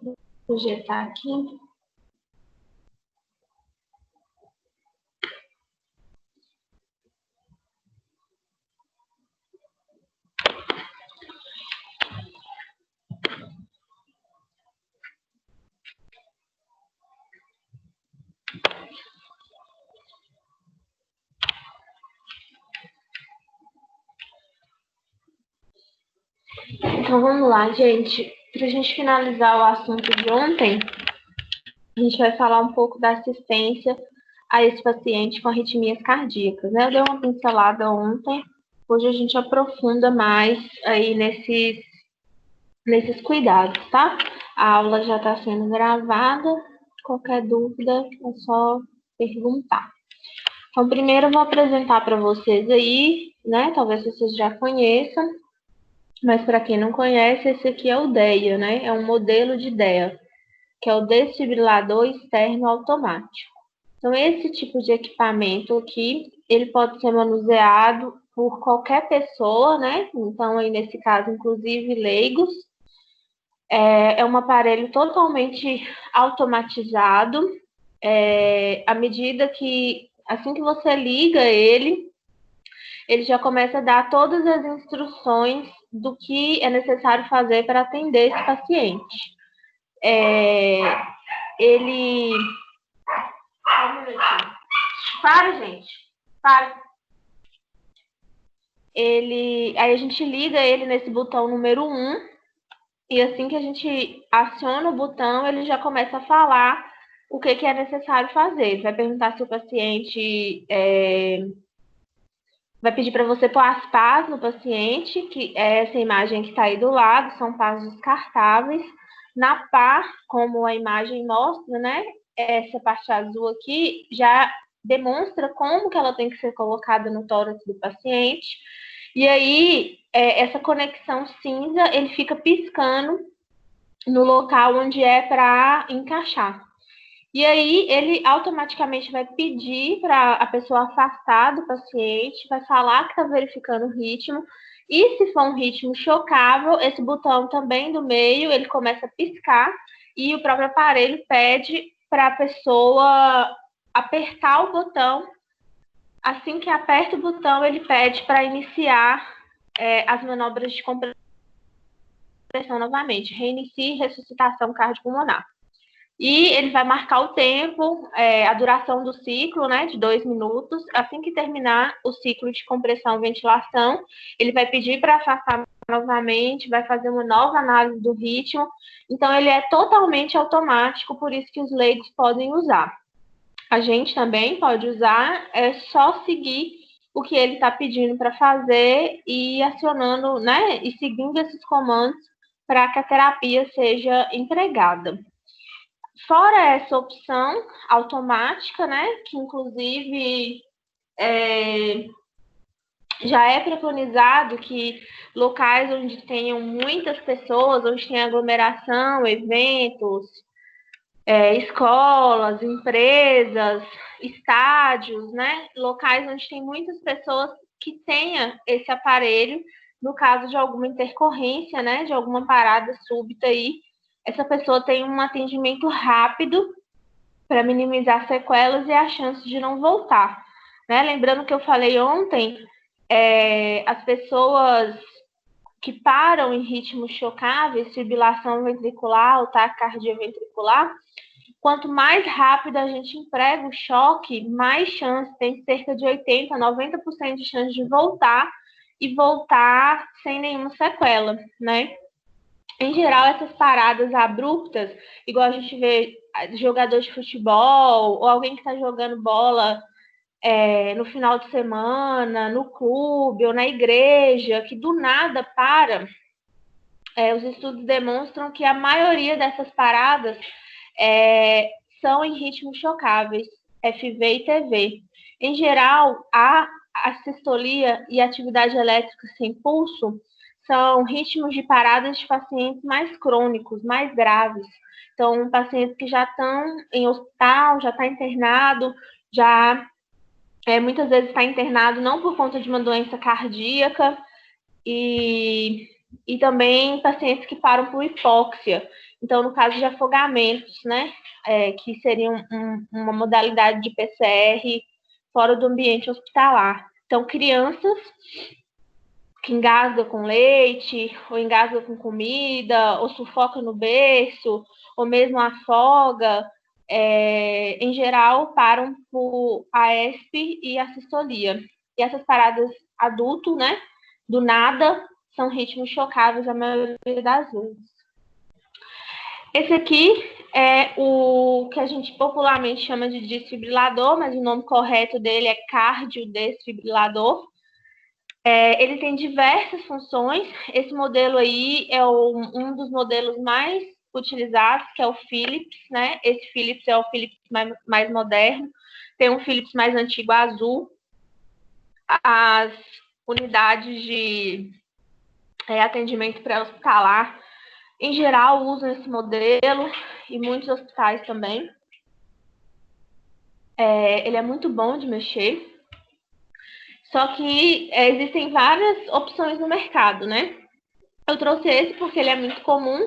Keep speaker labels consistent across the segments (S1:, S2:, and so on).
S1: Vou projetar aqui. Então, vamos lá, gente. Para a gente finalizar o assunto de ontem, a gente vai falar um pouco da assistência a esse paciente com arritmias cardíacas, né? Eu dei uma pincelada ontem, hoje a gente aprofunda mais aí nesses cuidados, tá? A aula já está sendo gravada, qualquer dúvida é só perguntar. Então, primeiro eu vou apresentar para vocês aí, né? Talvez vocês já conheçam, mas para quem não conhece, esse aqui é o DEA, né? É um modelo de DEA, que é o desfibrilador externo automático. Então, esse tipo de equipamento aqui, ele pode ser manuseado por qualquer pessoa, né? Então, aí nesse caso, inclusive leigos. É um aparelho totalmente automatizado. À medida que, assim que você liga ele já começa a dar todas as instruções do que é necessário fazer para atender esse paciente. Ele... Um minutinho. Para, gente. Para. Aí a gente liga ele nesse botão número 1, e assim que a gente aciona o botão, ele já começa a falar o que é necessário fazer. Ele vai perguntar se o paciente... vai pedir para você pôr as pás no paciente, que é essa imagem que está aí do lado, são pás descartáveis. Na pá, como a imagem mostra, né? Essa parte azul aqui já demonstra como que ela tem que ser colocada no tórax do paciente. E aí, essa conexão cinza, ele fica piscando no local onde é para encaixar. E aí, ele automaticamente vai pedir para a pessoa afastar do paciente, vai falar que está verificando o ritmo. E se for um ritmo chocável, esse botão também do meio, ele começa a piscar e o próprio aparelho pede para a pessoa apertar o botão. Assim que aperta o botão, ele pede para iniciar as manobras de compressão novamente, reinicie ressuscitação cardiopulmonar. E ele vai marcar o tempo, a duração do ciclo, né, de 2 minutos. Assim que terminar o ciclo de compressão e ventilação, ele vai pedir para afastar novamente, vai fazer uma nova análise do ritmo. Então, ele é totalmente automático, por isso que os leigos podem usar. A gente também pode usar, é só seguir o que ele está pedindo para fazer e acionando, né, e seguindo esses comandos para que a terapia seja empregada. Fora essa opção automática, né, que inclusive já é preconizado que locais onde tenham muitas pessoas, onde tem aglomeração, eventos, escolas, empresas, estádios, né, locais onde tem muitas pessoas, que tenha esse aparelho, no caso de alguma intercorrência, né, de alguma parada súbita aí, essa pessoa tem um atendimento rápido para minimizar sequelas e a chance de não voltar. Né? Lembrando que eu falei ontem, as pessoas que param em ritmos chocáveis, fibrilação ventricular ou taquicardia ventricular, quanto mais rápido a gente emprega o choque, mais chance, tem cerca de 80%, 90% de chance de voltar e voltar sem nenhuma sequela, né? Em geral, essas paradas abruptas, igual a gente vê jogador de futebol ou alguém que está jogando bola no final de semana, no clube ou na igreja, que do nada para, os estudos demonstram que a maioria dessas paradas são em ritmos chocáveis, FV e TV. Em geral, a assistolia e atividade elétrica sem pulso são ritmos de paradas de pacientes mais crônicos, mais graves. Então, pacientes que já estão em hospital, já está internado, já muitas vezes está internado não por conta de uma doença cardíaca, e e também pacientes que param por hipóxia. Então, no caso de afogamentos, né, que seriam uma modalidade de PCR fora do ambiente hospitalar. Então, crianças que engasga com leite, ou engasga com comida, ou sufoca no berço, ou mesmo afoga, em geral, param por AESP e assistolia. E essas paradas adulto, né, do nada, são ritmos chocáveis a maioria das vezes. Esse aqui é o que a gente popularmente chama de desfibrilador, mas o nome correto dele é cardiodesfibrilador. Ele tem diversas funções. Esse modelo aí é um dos modelos mais utilizados, que é o Philips, né? Esse Philips é o Philips mais moderno. Tem um Philips mais antigo, azul. As unidades de atendimento pré-hospitalar, em geral, usam esse modelo, e muitos hospitais também. Ele é muito bom de mexer. Só que existem várias opções no mercado, né? Eu trouxe esse porque ele é muito comum,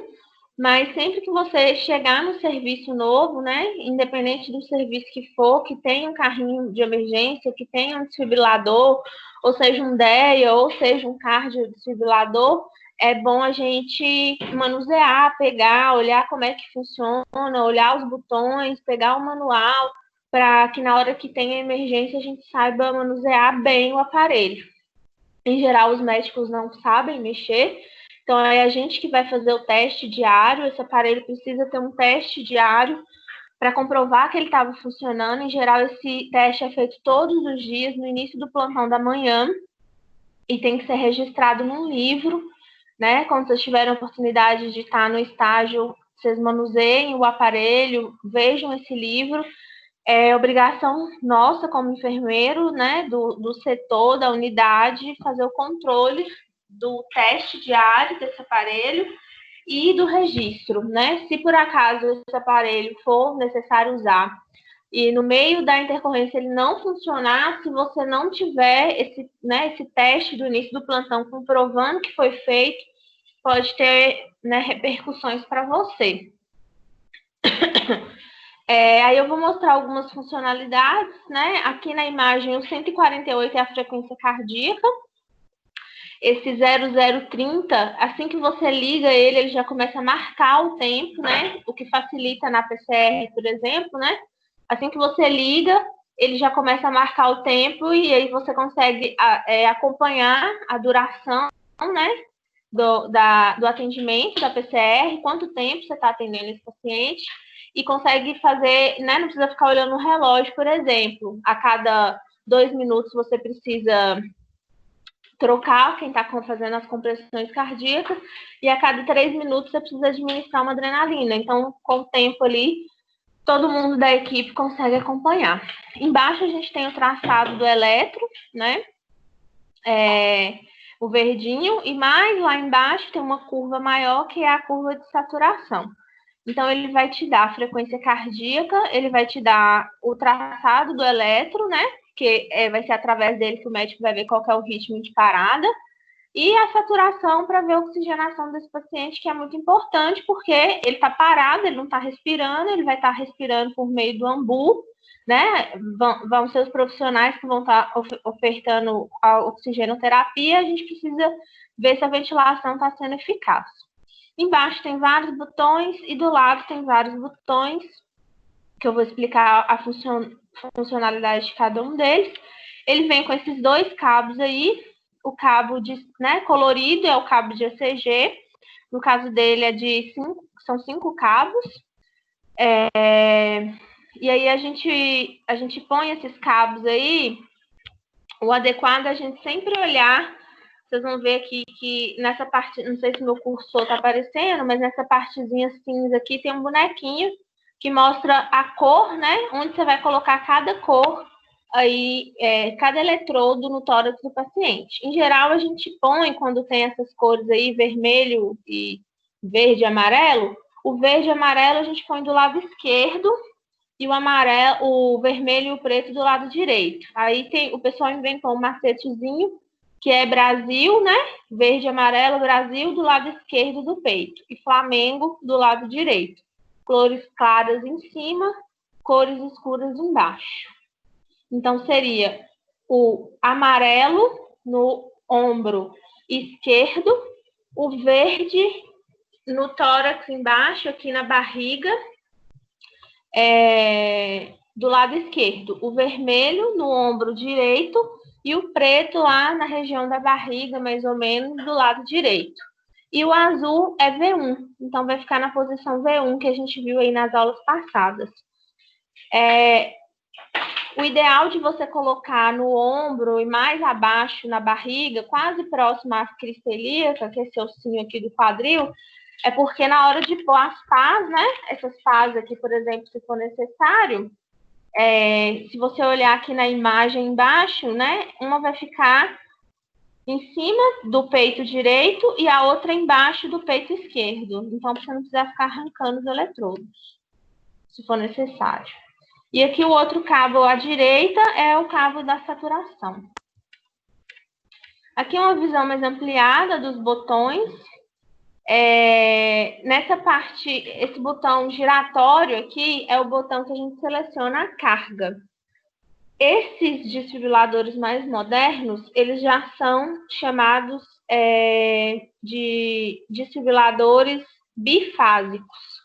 S1: mas sempre que você chegar no serviço novo, né, independente do serviço que for, que tenha um carrinho de emergência, que tenha um desfibrilador, ou seja um DEA, ou seja um cardiodesfibrilador, é bom a gente manusear, pegar, olhar como é que funciona, olhar os botões, pegar o manual, para que na hora que tem a emergência a gente saiba manusear bem o aparelho. Em geral, os médicos não sabem mexer, então é a gente que vai fazer o teste diário. Esse aparelho precisa ter um teste diário para comprovar que ele estava funcionando. Em geral, esse teste é feito todos os dias, no início do plantão da manhã, e tem que ser registrado num livro, né? Quando vocês tiverem a oportunidade de estar no estágio, vocês manuseiem o aparelho, vejam esse livro. É obrigação nossa como enfermeiro, né, do setor, da unidade, fazer o controle do teste diário desse aparelho e do registro, né? Se por acaso esse aparelho for necessário usar e no meio da intercorrência ele não funcionar, se você não tiver esse teste do início do plantão comprovando que foi feito, pode ter, né, repercussões para você. Aí eu vou mostrar algumas funcionalidades, né? Aqui na imagem, o 148 é a frequência cardíaca. Esse 0030, assim que você liga ele já começa a marcar o tempo, né? O que facilita na PCR, por exemplo, né? Assim que você liga, ele já começa a marcar o tempo e aí você consegue acompanhar a duração, né? Do atendimento da PCR, quanto tempo você está atendendo esse paciente, e consegue fazer, né? Não precisa ficar olhando o relógio, por exemplo. A cada 2 minutos você precisa trocar quem está fazendo as compressões cardíacas, e a cada 3 minutos você precisa administrar uma adrenalina. Então, com o tempo ali, todo mundo da equipe consegue acompanhar. Embaixo a gente tem o traçado do eletro, né? O verdinho, e mais lá embaixo tem uma curva maior, que é a curva de saturação. Então, ele vai te dar a frequência cardíaca, ele vai te dar o traçado do eletro, né? Que vai ser através dele que o médico vai ver qual que é o ritmo de parada, e a saturação para ver a oxigenação desse paciente, que é muito importante, porque ele está parado, ele não está respirando, ele vai estar respirando por meio do AMBU, né? Vão ser os profissionais que vão estar ofertando a oxigenoterapia. A gente precisa ver se a ventilação está sendo eficaz. Embaixo tem vários botões e do lado tem vários botões, que eu vou explicar a funcionalidade de cada um deles. Ele vem com esses 2 cabos aí. O cabo colorido é o cabo de ECG. No caso dele são 5 cabos. E aí a gente põe esses cabos aí. O adequado é a gente sempre olhar. Vocês vão ver aqui que nessa parte, não sei se meu cursor está aparecendo, mas nessa partezinha cinza aqui tem um bonequinho que mostra a cor, né? Onde você vai colocar cada cor aí, cada eletrodo no tórax do paciente. Em geral, a gente põe, quando tem essas cores aí, vermelho e verde e amarelo, o verde e amarelo a gente põe do lado esquerdo e o vermelho e o preto do lado direito. Aí o pessoal inventou um macetezinho, que é Brasil, né? Verde e amarelo, Brasil do lado esquerdo do peito e Flamengo do lado direito. Cores claras em cima, cores escuras embaixo. Então, seria o amarelo no ombro esquerdo, o verde no tórax embaixo, aqui na barriga, do lado esquerdo, o vermelho no ombro direito e o preto lá na região da barriga, mais ou menos, do lado direito. E o azul é V1, então vai ficar na posição V1 que a gente viu aí nas aulas passadas. O ideal de você colocar no ombro e mais abaixo na barriga, quase próximo à crista ilíaca, que é esse ossinho aqui do quadril, é porque na hora de pôr as pás, né? Essas pás aqui, por exemplo, se for necessário, se você olhar aqui na imagem embaixo, né? Uma vai ficar em cima do peito direito e a outra embaixo do peito esquerdo. Então, você não precisa ficar arrancando os eletrodos, se for necessário. E aqui o outro cabo à direita é o cabo da saturação. Aqui é uma visão mais ampliada dos botões. Nessa parte, esse botão giratório aqui é o botão que a gente seleciona a carga. Esses desfibriladores mais modernos, eles já são chamados de desfibriladores bifásicos.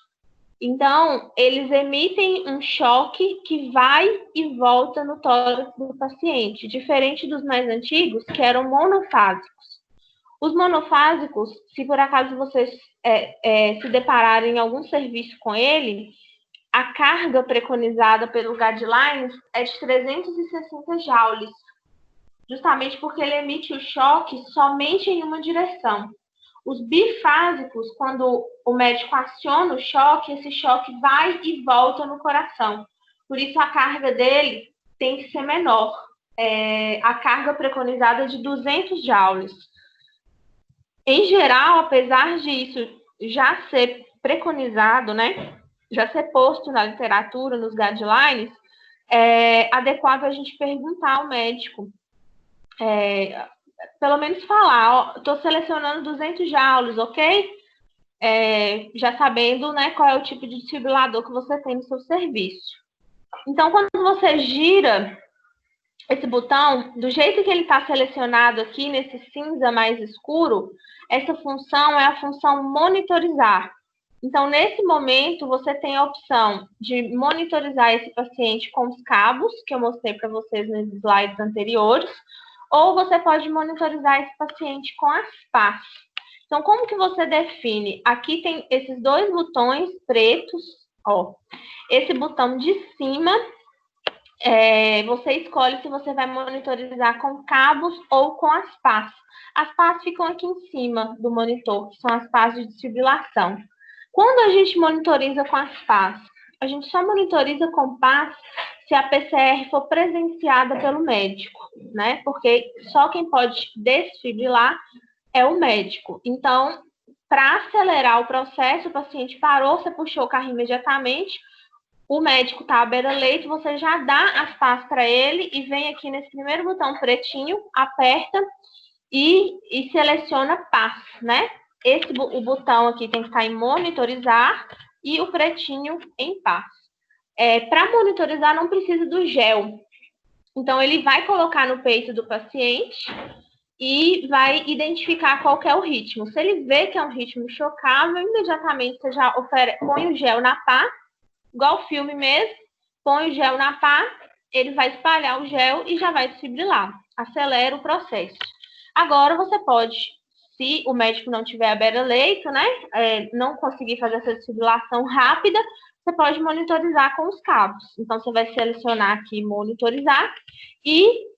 S1: Então, eles emitem um choque que vai e volta no tórax do paciente, diferente dos mais antigos, que eram monofásicos. Os monofásicos, se por acaso vocês se depararem em algum serviço com ele, a carga preconizada pelos guidelines é de 360 joules, justamente porque ele emite o choque somente em uma direção. Os bifásicos, quando o médico aciona o choque, esse choque vai e volta no coração. Por isso, a carga dele tem que ser menor. A carga preconizada é de 200 joules. Em geral, apesar de isso já ser preconizado, né, já ser posto na literatura, nos guidelines, é adequado a gente perguntar ao médico, pelo menos falar, estou selecionando 200 joules, ok? Já sabendo, né, qual é o tipo de desfibrilador que você tem no seu serviço. Então, quando você gira esse botão, do jeito que ele está selecionado aqui, nesse cinza mais escuro, essa função é a função monitorizar. Então, nesse momento, você tem a opção de monitorizar esse paciente com os cabos, que eu mostrei para vocês nos slides anteriores, ou você pode monitorizar esse paciente com as pás. Então, como que você define? Aqui tem esses dois botões pretos, ó. Esse botão de cima, você escolhe se você vai monitorizar com cabos ou com as pás. As pás ficam aqui em cima do monitor, que são as pás de desfibrilação. Quando a gente monitoriza com as pás, a gente só monitoriza com pás se a PCR for presenciada pelo médico, né? Porque só quem pode desfibrilar é o médico. Então, para acelerar o processo, o paciente parou, você puxou o carro imediatamente, o médico está à beira-leito, você já dá as pás para ele e vem aqui nesse primeiro botão pretinho, aperta e seleciona pás, né? O botão aqui tem que estar em monitorizar e o pretinho em pás. Para monitorizar, não precisa do gel. Então, ele vai colocar no peito do paciente e vai identificar qual que é o ritmo. Se ele vê que é um ritmo chocável, imediatamente você já põe o gel na pá, igual o filme mesmo, põe o gel na pá, ele vai espalhar o gel e já vai desfibrilar. Acelera o processo. Agora você pode, se o médico não tiver à beira-leito, né, não conseguir fazer essa desfibrilação rápida, você pode monitorizar com os cabos. Então, você vai selecionar aqui monitorizar e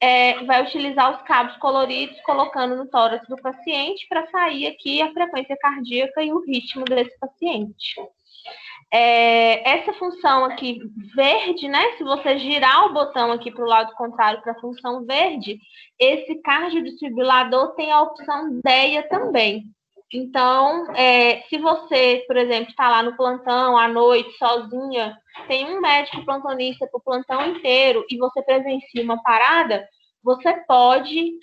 S1: vai utilizar os cabos coloridos, colocando no tórax do paciente para sair aqui a frequência cardíaca e o ritmo desse paciente. Essa função aqui verde, né? Se você girar o botão aqui para o lado contrário para a função verde, esse cardiodesfibrilador tem a opção DEA também. Então, se você, por exemplo, está lá no plantão à noite, sozinha, tem um médico plantonista para o plantão inteiro e você presencia uma parada, você pode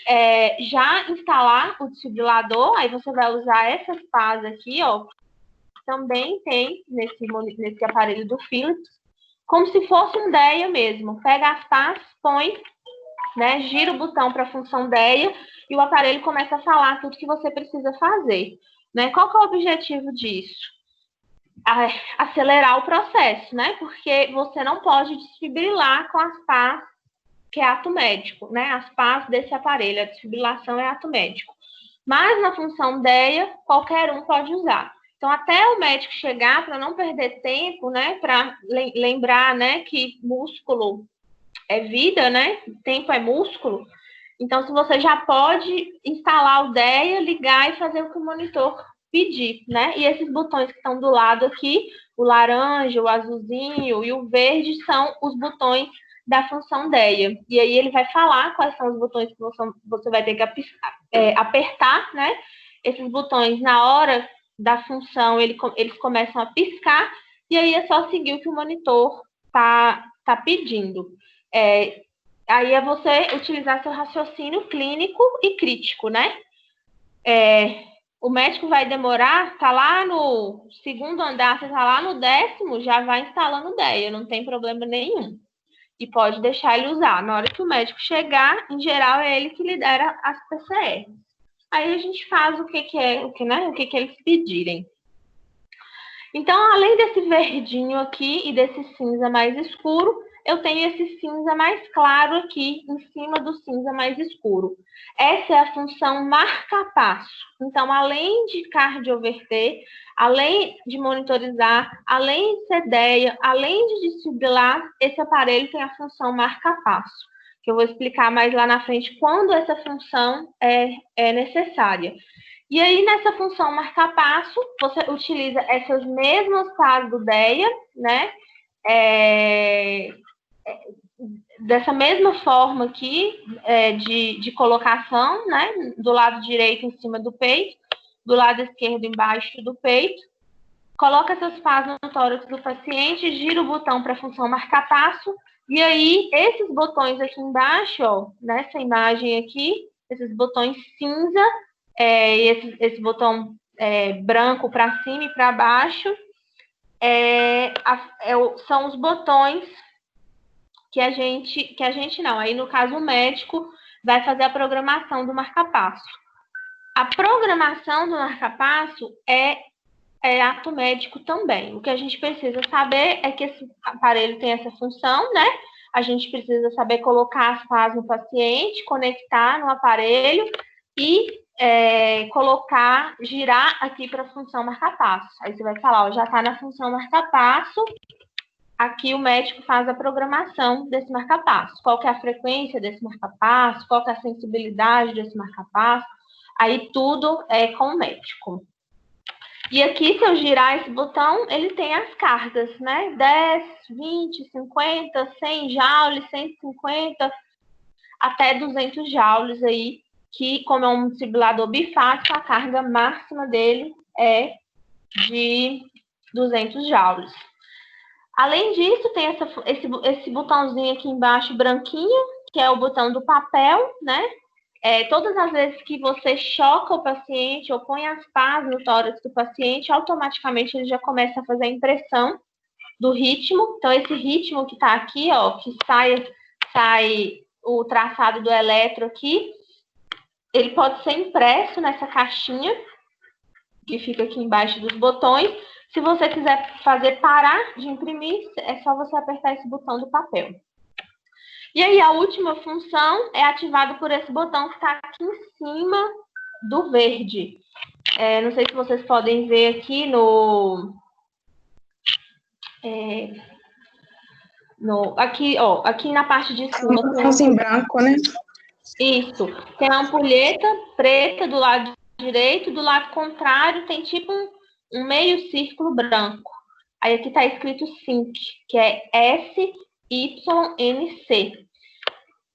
S1: já instalar o desfibrilador, aí você vai usar essas pás aqui, ó, que também tem nesse aparelho do Philips, como se fosse um DEA mesmo. Pega as pás, põe, né, gira o botão para a função DEA e o aparelho começa a falar tudo que você precisa fazer. Né? Qual que é o objetivo disso? Acelerar o processo, né? Porque você não pode desfibrilar com as pás, que é ato médico, né? As pás desse aparelho, a desfibrilação é ato médico. Mas na função DEA, qualquer um pode usar. Então, até o médico chegar, para não perder tempo, né? Para lembrar, né, que músculo é vida, né? Tempo é músculo. Então, se você já pode instalar o DEA, ligar e fazer o que o monitor pedir, né? E esses botões que estão do lado aqui, o laranja, o azulzinho e o verde, são os botões da função DEA. E aí ele vai falar quais são os botões que você vai ter que apertar, né? Esses botões, na hora da função, eles começam a piscar, e aí é só seguir o que o monitor tá pedindo. Aí é você utilizar seu raciocínio clínico e crítico, né? O médico vai demorar, tá lá no segundo andar, você tá lá no 10º, já vai instalando o DEA, não tem problema nenhum. E pode deixar ele usar. Na hora que o médico chegar, em geral, é ele que lidera as PCR. Aí a gente faz o que eles pedirem. Então, além desse verdinho aqui e desse cinza mais escuro, eu tenho esse cinza mais claro aqui, em cima do cinza mais escuro. Essa é a função marca-passo. Então, além de cardioverter, além de monitorizar, além de ser DEA, além de desfibrilar, esse aparelho tem a função marca-passo, que eu vou explicar mais lá na frente quando essa função é necessária. E aí, nessa função marca-passo, você utiliza essas mesmas pás do DEA, né? Dessa mesma forma aqui, de colocação, né? Do lado direito em cima do peito, do lado esquerdo embaixo do peito. Coloca essas pás no tórax do paciente, gira o botão para a função marca-passo, e aí, esses botões aqui embaixo, ó, nessa imagem aqui, esses botões cinza, esse botão branco para cima e para baixo, são os botões que a gente não. Aí, no caso, o médico vai fazer a programação do marca-passo. A programação do marca-passo é ato médico também. O que a gente precisa saber é que esse aparelho tem essa função, né? A gente precisa saber colocar as pás no paciente, conectar no aparelho e girar aqui para a função marca-passo. Aí você vai falar, ó, já está na função marca-passo, aqui o médico faz a programação desse marca-passo. Qual que é a frequência desse marca-passo, qual que é a sensibilidade desse marca-passo, aí tudo é com o médico. E aqui, se eu girar esse botão, ele tem as cargas, né? 10, 20, 50, 100 joules, 150, até 200 joules aí, que, como é um desfibrilador bifásico, a carga máxima dele é de 200 joules. Além disso, tem esse botãozinho aqui embaixo, branquinho, que é o botão do papel, né? Todas as vezes que você choca o paciente ou põe as pás no tórax do paciente, automaticamente ele já começa a fazer a impressão do ritmo. Então, esse ritmo que está aqui, ó, que sai o traçado do eletro aqui, ele pode ser impresso nessa caixinha que fica aqui embaixo dos botões. Se você quiser fazer parar de imprimir, é só você apertar esse botão do papel. E aí, a última função é ativada por esse botão que está aqui em cima do verde. Não sei se vocês podem ver aqui aqui na parte de cima.
S2: Tem em branco, né?
S1: Isso. Tem a ampulheta preta do lado direito, do lado contrário tem tipo um meio círculo branco. Aí aqui está escrito SYNC, que é SYNC.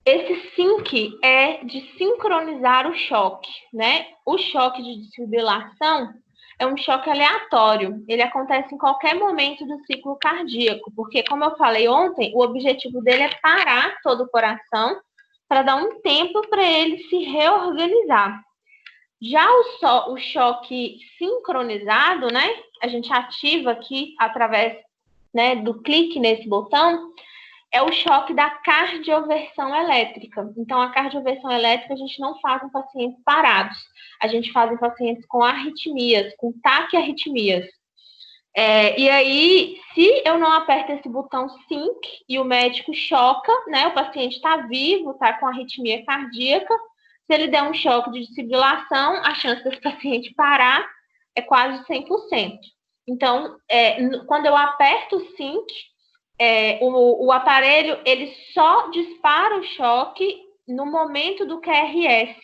S1: Esse SYNC é de sincronizar o choque, né? O choque de desfibrilação é um choque aleatório. Ele acontece em qualquer momento do ciclo cardíaco, porque, como eu falei ontem, o objetivo dele é parar todo o coração para dar um tempo para ele se reorganizar. Já o choque sincronizado, né? A gente ativa aqui através, né, do clique nesse botão, é o choque da cardioversão elétrica. Então, a cardioversão elétrica a gente não faz em pacientes parados, a gente faz em pacientes com arritmias, com taquiarritmias. E aí, se eu não aperto esse botão sync e o médico choca, né? O paciente está vivo, está com arritmia cardíaca. Se ele der um choque de desfibrilação, a chance desse paciente parar é quase 100%. Então, quando eu aperto o sync, o aparelho ele só dispara o choque no momento do QRS.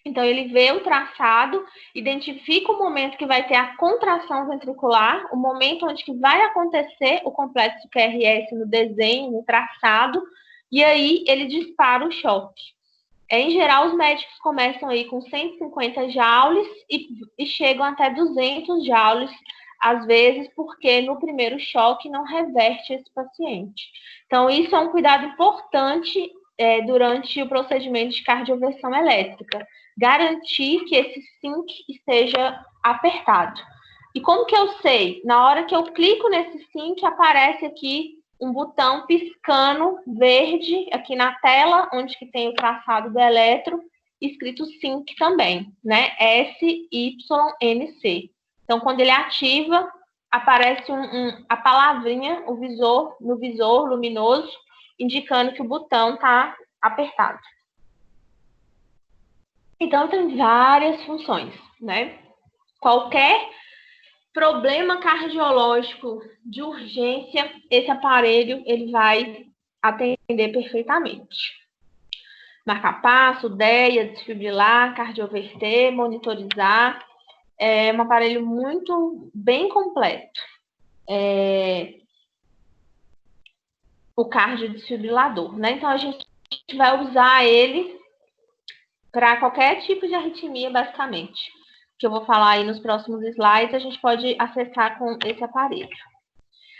S1: Então, ele vê o traçado, identifica o momento que vai ter a contração ventricular, o momento onde que vai acontecer o complexo QRS no desenho, no traçado, e aí ele dispara o choque. Em geral, os médicos começam aí com 150 joules e chegam até 200 joules, às vezes, porque no primeiro choque não reverte esse paciente. Então, isso é um cuidado importante durante o procedimento de cardioversão elétrica. Garantir que esse sync esteja apertado. E como que eu sei? Na hora que eu clico nesse sync, aparece aqui um botão piscando verde aqui na tela, onde que tem o traçado do eletro, escrito sync também, né? SYNC. Então, quando ele ativa, aparece a palavrinha, no visor luminoso, indicando que o botão está apertado. Então, tem várias funções, né? Qualquer problema cardiológico de urgência, esse aparelho ele vai atender perfeitamente. Marcar passo, DEA, desfibrilar, cardioverter, monitorizar. É um aparelho muito bem completo. O cardiodesfibrilador, né? Então, a gente vai usar ele para qualquer tipo de arritmia, basicamente. Que eu vou falar aí nos próximos slides, a gente pode acessar com esse aparelho.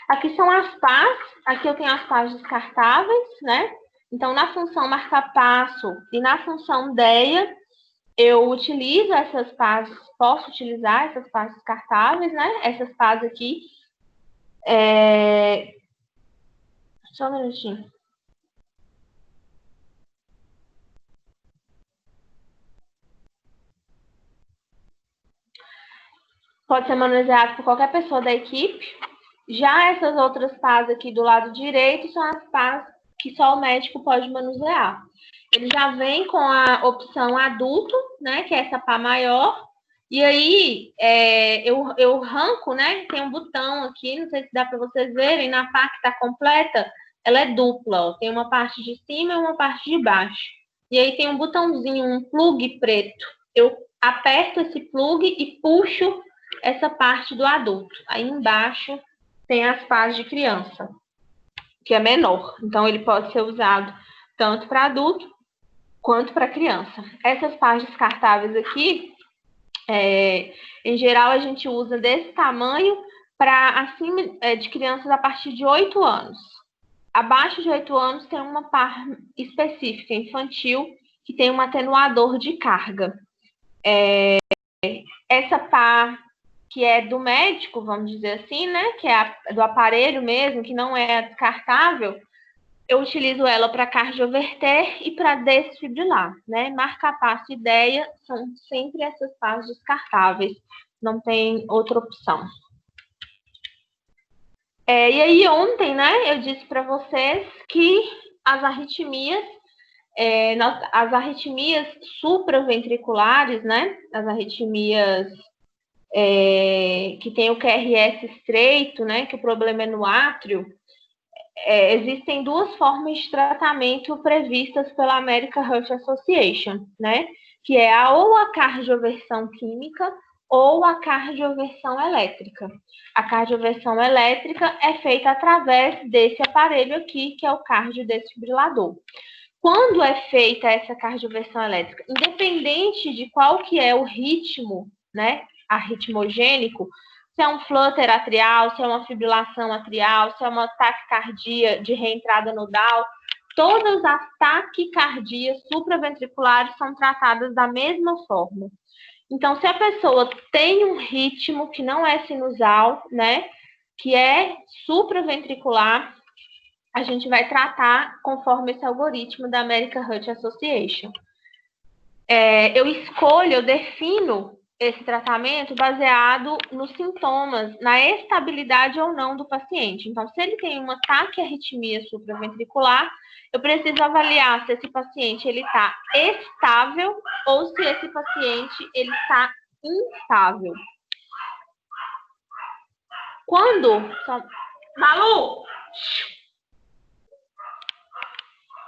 S1: Aqui são as pás, aqui eu tenho as pás descartáveis, né? Então, na função marca-passo e na função DEA, eu utilizo essas pás, posso utilizar essas pás descartáveis, né? Essas pás aqui. Só um minutinho. Pode ser manuseado por qualquer pessoa da equipe. Já essas outras pás aqui do lado direito são as pás que só o médico pode manusear. Ele já vem com a opção adulto, né, que é essa pá maior. E aí, eu arranco, né, tem um botão aqui, não sei se dá para vocês verem, na pá que está completa, ela é dupla, ó, tem uma parte de cima e uma parte de baixo. E aí tem um botãozinho, um plug preto. Eu aperto esse plug e puxo essa parte do adulto. Aí embaixo tem as pás de criança, que é menor. Então, ele pode ser usado tanto para adulto quanto para criança. Essas pás descartáveis aqui, em geral, a gente usa desse tamanho para acima de crianças a partir de 8 anos. Abaixo de 8 anos tem uma pá específica, infantil, que tem um atenuador de carga. Essa pá que é do médico, vamos dizer assim, né? Que é do aparelho mesmo, que não é descartável, eu utilizo ela para cardioverter e para desfibrilar, né? Marca-passo e DEA são sempre essas pás descartáveis, não tem outra opção. E aí ontem, né, eu disse para vocês que as arritmias supraventriculares, né? As arritmias que tem o QRS estreito, né, que o problema é no átrio, existem duas formas de tratamento previstas pela American Heart Association, né, que é ou a cardioversão química ou a cardioversão elétrica. A cardioversão elétrica é feita através desse aparelho aqui, que é o cardiodesfibrilador. Quando é feita essa cardioversão elétrica, independente de qual que é o ritmo, né, arritmogênico, se é um flutter atrial, se é uma fibrilação atrial, se é uma taquicardia de reentrada nodal, todas as taquicardias supraventriculares são tratadas da mesma forma. Então, se a pessoa tem um ritmo que não é sinusal, né, que é supraventricular, a gente vai tratar conforme esse algoritmo da American Heart Association. Eu defino esse tratamento baseado nos sintomas, na estabilidade ou não do paciente. Então, se ele tem uma taquiarritmia supraventricular, eu preciso avaliar se esse paciente está estável ou se esse paciente está instável.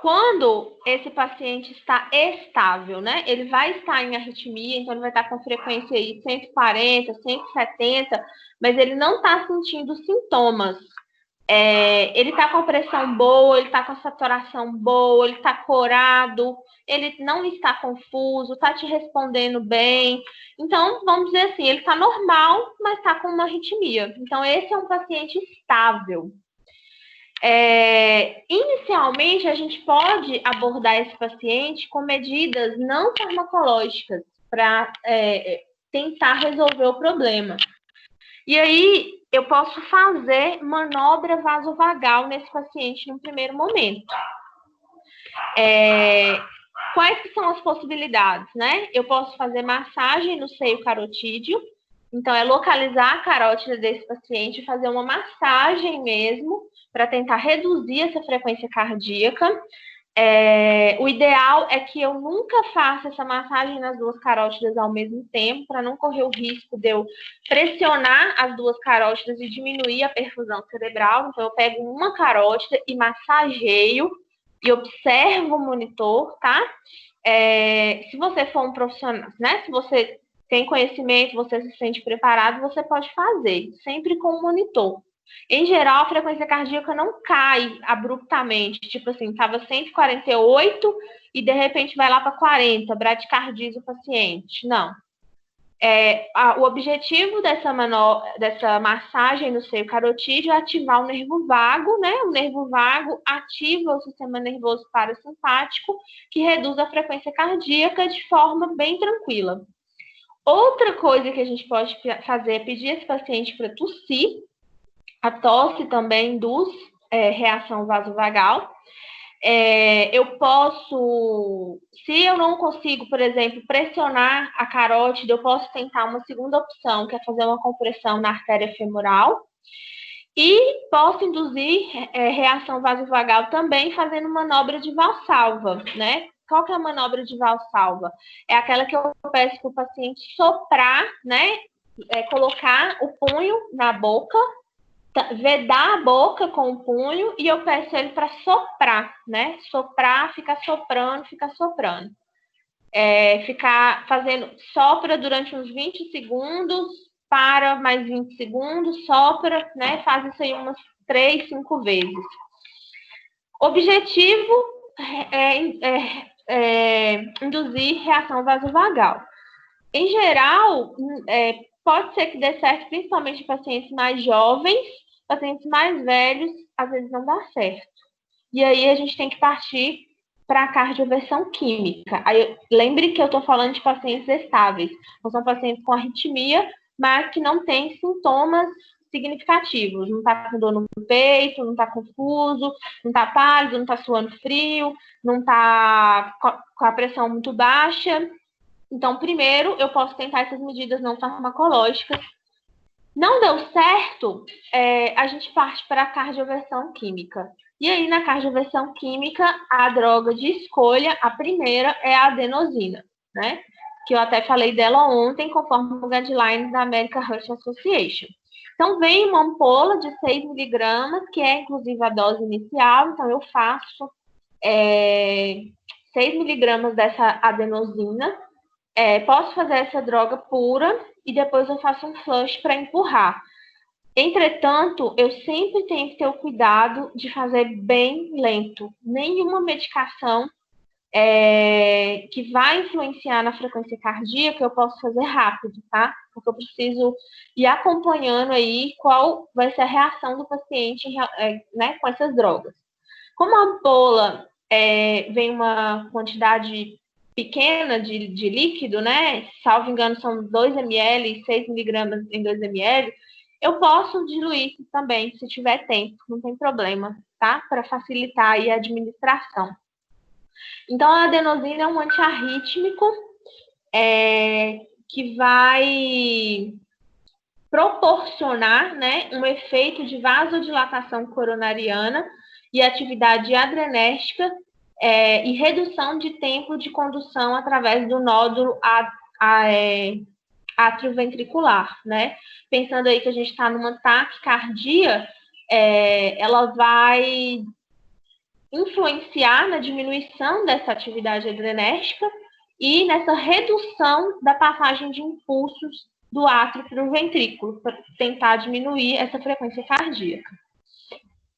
S1: Quando esse paciente está estável, né? Ele vai estar em arritmia, então ele vai estar com frequência aí 140, 170, mas ele não está sentindo sintomas. Ele está com a pressão boa, ele está com a saturação boa, ele está corado, ele não está confuso, está te respondendo bem. Então, vamos dizer assim, ele está normal, mas está com uma arritmia. Então, esse é um paciente estável. Inicialmente, a gente pode abordar esse paciente com medidas não farmacológicas para tentar resolver o problema. E aí, eu posso fazer manobra vasovagal nesse paciente no primeiro momento. Quais que são as possibilidades, né? Eu posso fazer massagem no seio carotídeo. Então, é localizar a carótida desse paciente e fazer uma massagem mesmo para tentar reduzir essa frequência cardíaca. O ideal é que eu nunca faça essa massagem nas duas carótidas ao mesmo tempo, para não correr o risco de eu pressionar as duas carótidas e diminuir a perfusão cerebral. Então, eu pego uma carótida e massageio e observo o monitor, tá? Se você for um profissional, né? Se você tem conhecimento, você se sente preparado, você pode fazer, sempre com o monitor. Em geral, a frequência cardíaca não cai abruptamente, tipo assim, estava 148 e de repente vai lá para 40, bradicardiza o paciente. Não. O objetivo dessa massagem no seio carotídeo é ativar o nervo vago, né? O nervo vago ativa o sistema nervoso parasimpático, que reduz a frequência cardíaca de forma bem tranquila. Outra coisa que a gente pode fazer é pedir esse paciente para tossir. A tosse também induz reação vasovagal. Eu posso, se eu não consigo, por exemplo, pressionar a carótida, eu posso tentar uma segunda opção, que é fazer uma compressão na artéria femoral. E posso induzir reação vasovagal também fazendo manobra de valsalva, né? Qual que é a manobra de valsalva? É aquela que eu peço para o paciente soprar, né? Colocar o punho na boca, vedar a boca com o punho e eu peço ele para soprar, né? Soprar, ficar soprando, ficar fazendo, sopra durante uns 20 segundos, para mais 20 segundos, sopra, né? Faz isso aí umas 3, 5 vezes. Objetivo induzir reação vasovagal. Em geral, pode ser que dê certo, principalmente em pacientes mais jovens, pacientes mais velhos, às vezes não dá certo. E aí a gente tem que partir para a cardioversão química. Aí, lembre que eu estou falando de pacientes estáveis, não são pacientes com arritmia, mas que não têm sintomas significativos. Não está com dor no peito, não está confuso, não está pálido, não está suando frio, não está com a pressão muito baixa. Então, primeiro, eu posso tentar essas medidas não farmacológicas. Não deu certo, a gente parte para a cardioversão química. E aí, na cardioversão química, a droga de escolha, a primeira é a adenosina, né? Que eu até falei dela ontem, conforme o guideline da American Heart Association. Então, vem uma ampola de 6 miligramas, que é inclusive a dose inicial. Então, eu faço 6 miligramas dessa adenosina. Posso fazer essa droga pura e depois eu faço um flush para empurrar. Entretanto, eu sempre tenho que ter o cuidado de fazer bem lento. Nenhuma medicação que vai influenciar na frequência cardíaca eu posso fazer rápido, tá? Porque eu preciso ir acompanhando aí qual vai ser a reação do paciente, né, com essas drogas. Como a ampola vem uma quantidade pequena de líquido, né? Salvo engano, são 2 ml, 6 miligramas em 2 ml. Eu posso diluir também, se tiver tempo, não tem problema, tá? Para facilitar aí a administração. Então, a adenosina é um antiarrítmico que vai proporcionar, né, um efeito de vasodilatação coronariana e atividade adrenérgica e redução de tempo de condução através do nódulo atrioventricular, né? Pensando aí que a gente está numa taquicardia, ela vai influenciar na diminuição dessa atividade adrenérgica e nessa redução da passagem de impulsos do átrio para o ventrículo, para tentar diminuir essa frequência cardíaca.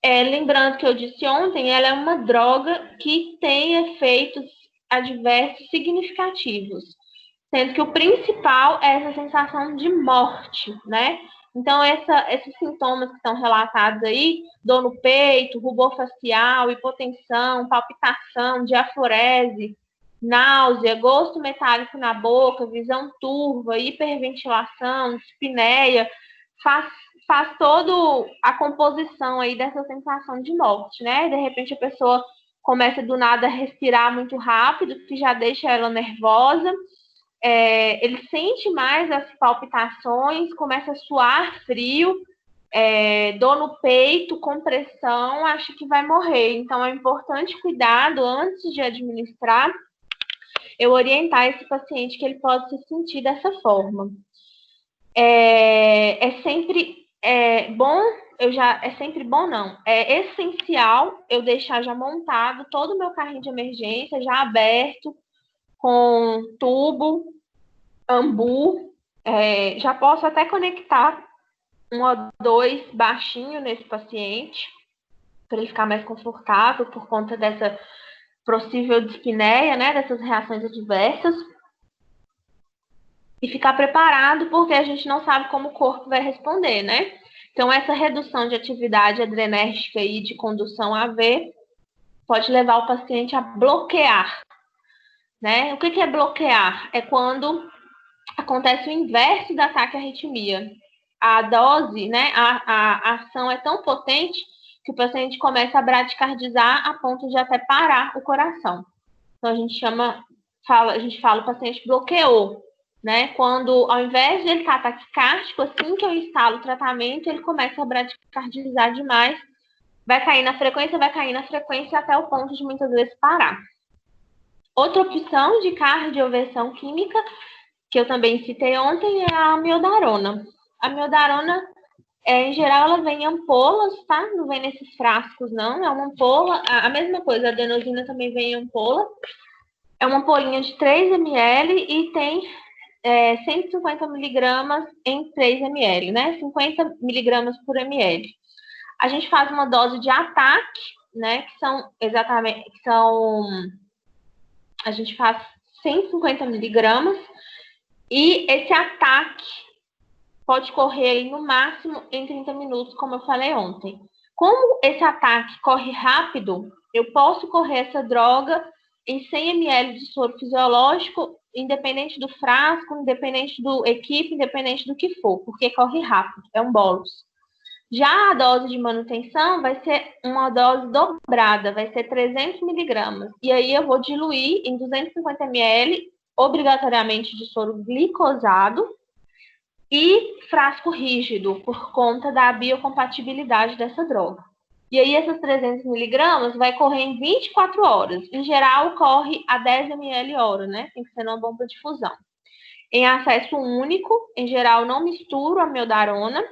S1: Lembrando que eu disse ontem, ela é uma droga que tem efeitos adversos significativos, sendo que o principal é essa sensação de morte, né? Então, esses sintomas que estão relatados aí, dor no peito, rubor facial, hipotensão, palpitação, diaforese, náusea, gosto metálico na boca, visão turva, hiperventilação, dispneia, faz toda a composição aí dessa sensação de morte, né? De repente a pessoa começa do nada a respirar muito rápido, que já deixa ela nervosa. Ele sente mais as palpitações, começa a suar frio, dor no peito, compressão, acha que vai morrer. Então, é importante cuidado antes de administrar, eu orientar esse paciente que ele pode se sentir dessa forma. É sempre bom, é essencial eu deixar já montado todo o meu carrinho de emergência, já aberto, com tubo, ambu, já posso até conectar 1 ou 2 baixinho nesse paciente, para ele ficar mais confortável por conta dessa possível dispneia, né, dessas reações adversas, e ficar preparado, porque a gente não sabe como o corpo vai responder, né? Então, essa redução de atividade adrenérgica e de condução AV pode levar o paciente a bloquear, né? O que é bloquear? É quando acontece o inverso da taquiarritmia. A dose, né, a ação é tão potente que o paciente começa a bradicardizar a ponto de até parar o coração. Então, a gente fala o paciente bloqueou, né? Quando, ao invés de ele estar taquicárdico, assim que eu instalo o tratamento, ele começa a bradicardizar demais, vai cair na frequência até o ponto de muitas vezes parar. Outra opção de cardioversão química, que eu também citei ontem, é a amiodarona. A amiodarona, em geral, ela vem em ampolas, tá? Não vem nesses frascos, não. É uma ampola. A mesma coisa, a adenosina também vem em ampola. É uma ampolinha de 3 ml e tem 150 miligramas em 3 ml, né? 50 miligramas por ml. A gente faz uma dose de ataque, né? A gente faz 150 miligramas e esse ataque pode correr no máximo em 30 minutos, como eu falei ontem. Como esse ataque corre rápido, eu posso correr essa droga em 100 ml de soro fisiológico, independente do frasco, independente do equipe, independente do que for, porque corre rápido, é um bolus. Já a dose de manutenção vai ser uma dose dobrada, vai ser 300 miligramas. E aí eu vou diluir em 250 ml, obrigatoriamente de soro glicosado, e frasco rígido, por conta da biocompatibilidade dessa droga. E aí essas 300 miligramas vai correr em 24 horas. Em geral, corre a 10 ml hora, né? Tem que ser numa bomba de fusão. Em acesso único, em geral, não misturo a amiodarona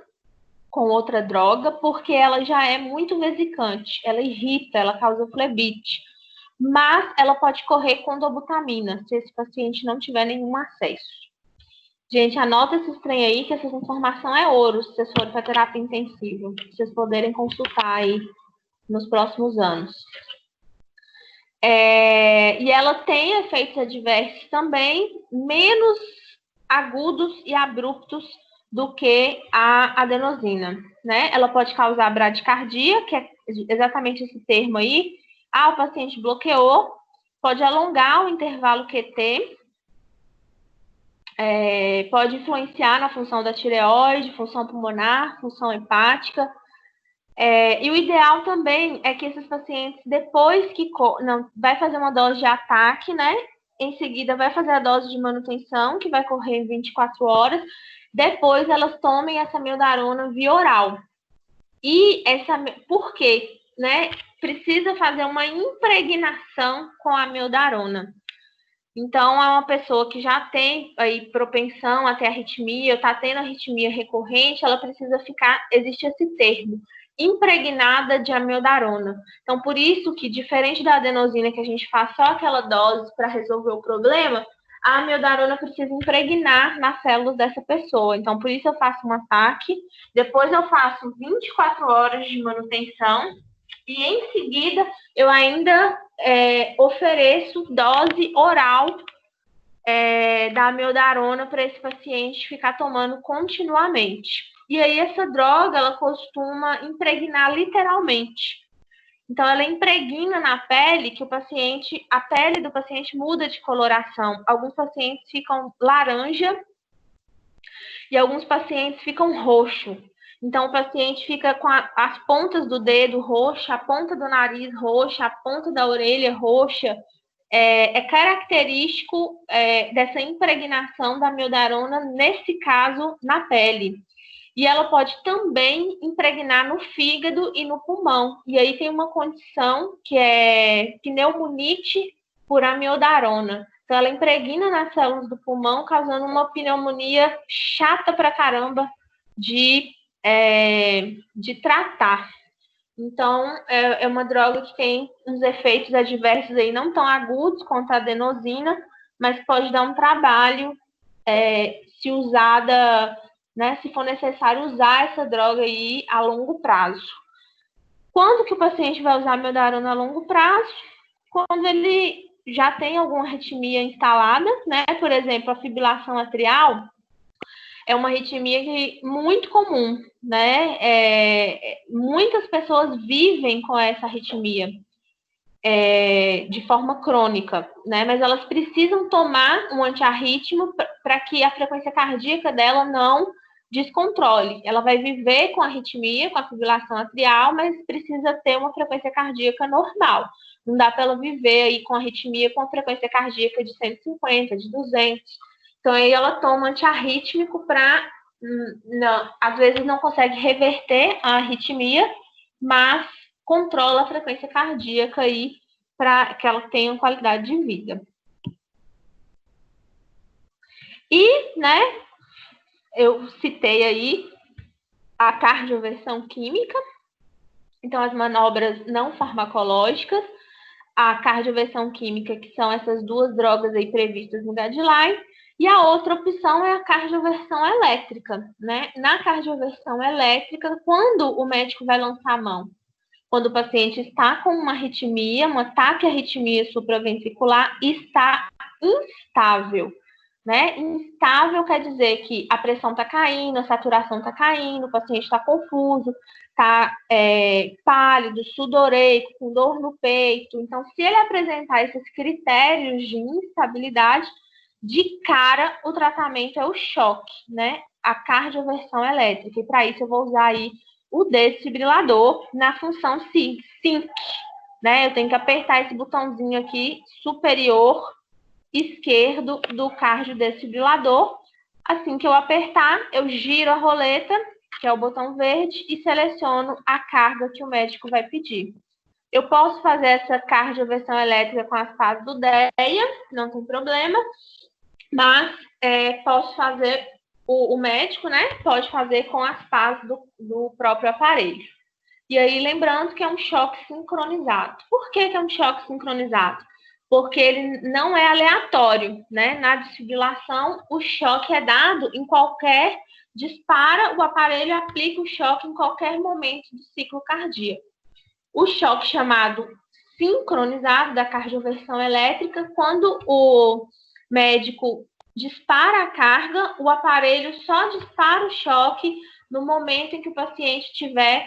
S1: com outra droga, porque ela já é muito vesicante, ela irrita, ela causa flebite. Mas ela pode correr com dobutamina, se esse paciente não tiver nenhum acesso. Gente, anota esse trem aí, que essa informação é ouro, se vocês forem para terapia intensiva, pra vocês poderem consultar aí nos próximos anos. E ela tem efeitos adversos também, menos agudos e abruptos do que a adenosina, né? Ela pode causar bradicardia, que é exatamente esse termo aí, Ah, o paciente bloqueou, pode alongar o intervalo QT, pode influenciar na função da tireoide, função pulmonar, função hepática. E o ideal também é que esses pacientes, depois que vai fazer uma dose de ataque, né? Em seguida, vai fazer a dose de manutenção, que vai correr em 24 horas. Depois, elas tomem essa amiodarona via oral. Por quê? Né? Precisa fazer uma impregnação com a amiodarona. Então, é uma pessoa que já tem aí propensão a ter arritmia, ou está tendo arritmia recorrente, ela precisa existe esse termo, impregnada de amiodarona. Então, por isso que, diferente da adenosina, que a gente faz só aquela dose para resolver o problema, a amiodarona precisa impregnar nas células dessa pessoa. Então, por isso eu faço um ataque, depois eu faço 24 horas de manutenção, e em seguida eu ainda ofereço dose oral da amiodarona para esse paciente ficar tomando continuamente. E aí essa droga, ela costuma impregnar literalmente. Então, ela impregna na pele que a pele do paciente muda de coloração. Alguns pacientes ficam laranja e alguns pacientes ficam roxo. Então, o paciente fica com as pontas do dedo roxa, a ponta do nariz roxa, a ponta da orelha roxa. É característico dessa impregnação da amiodarona, nesse caso, na pele. E ela pode também impregnar no fígado e no pulmão. E aí tem uma condição que é pneumonite por amiodarona. Então, ela impregna nas células do pulmão, causando uma pneumonia chata pra caramba de tratar. Então, é uma droga que tem uns efeitos adversos aí não tão agudos quanto a adenosina, mas pode dar um trabalho se usada, né, se for necessário usar essa droga aí a longo prazo. Quando que o paciente vai usar a amiodarona a longo prazo? Quando ele já tem alguma arritmia instalada, né? Por exemplo, a fibrilação atrial é uma arritmia muito comum, né? Muitas pessoas vivem com essa arritmia de forma crônica, né? Mas elas precisam tomar um antiarrítmico para que a frequência cardíaca dela não descontrole. Ela vai viver com a arritmia, com a fibrilação atrial, mas precisa ter uma frequência cardíaca normal. Não dá para ela viver aí com arritmia com frequência cardíaca de 150, de 200. Então, aí ela toma antiarrítmico para... às vezes não consegue reverter a arritmia, mas controla a frequência cardíaca aí para que ela tenha uma qualidade de vida. E, né, eu citei aí a cardioversão química, então as manobras não farmacológicas, a cardioversão química, que são essas duas drogas aí previstas no guideline, e a outra opção é a cardioversão elétrica, né? Na cardioversão elétrica, quando o médico vai lançar a mão? Quando o paciente está com uma arritmia, um ataque à arritmia supraventricular, e está instável, né? Instável quer dizer que a pressão está caindo, a saturação está caindo, o paciente está confuso, está pálido, sudoreico, com dor no peito. Então, se ele apresentar esses critérios de instabilidade, de cara, o tratamento é o choque, né? A cardioversão elétrica. E para isso eu vou usar aí o desfibrilador na função SYNC, né? Eu tenho que apertar esse botãozinho aqui superior esquerdo do cardiodesfibrilador. Assim que eu apertar, eu giro a roleta, que é o botão verde, e seleciono a carga que o médico vai pedir. Eu posso fazer essa cardioversão elétrica com as pás do DEA, não tem problema, mas posso fazer, o médico, né, pode fazer com as pás do próprio aparelho. E aí, lembrando que é um choque sincronizado. Por que é um choque sincronizado? Porque ele não é aleatório, né? Na desfibrilação, o choque é dado em qualquer... Dispara o aparelho e aplica o choque em qualquer momento do ciclo cardíaco. O choque chamado sincronizado da cardioversão elétrica, quando o médico dispara a carga, o aparelho só dispara o choque no momento em que o paciente estiver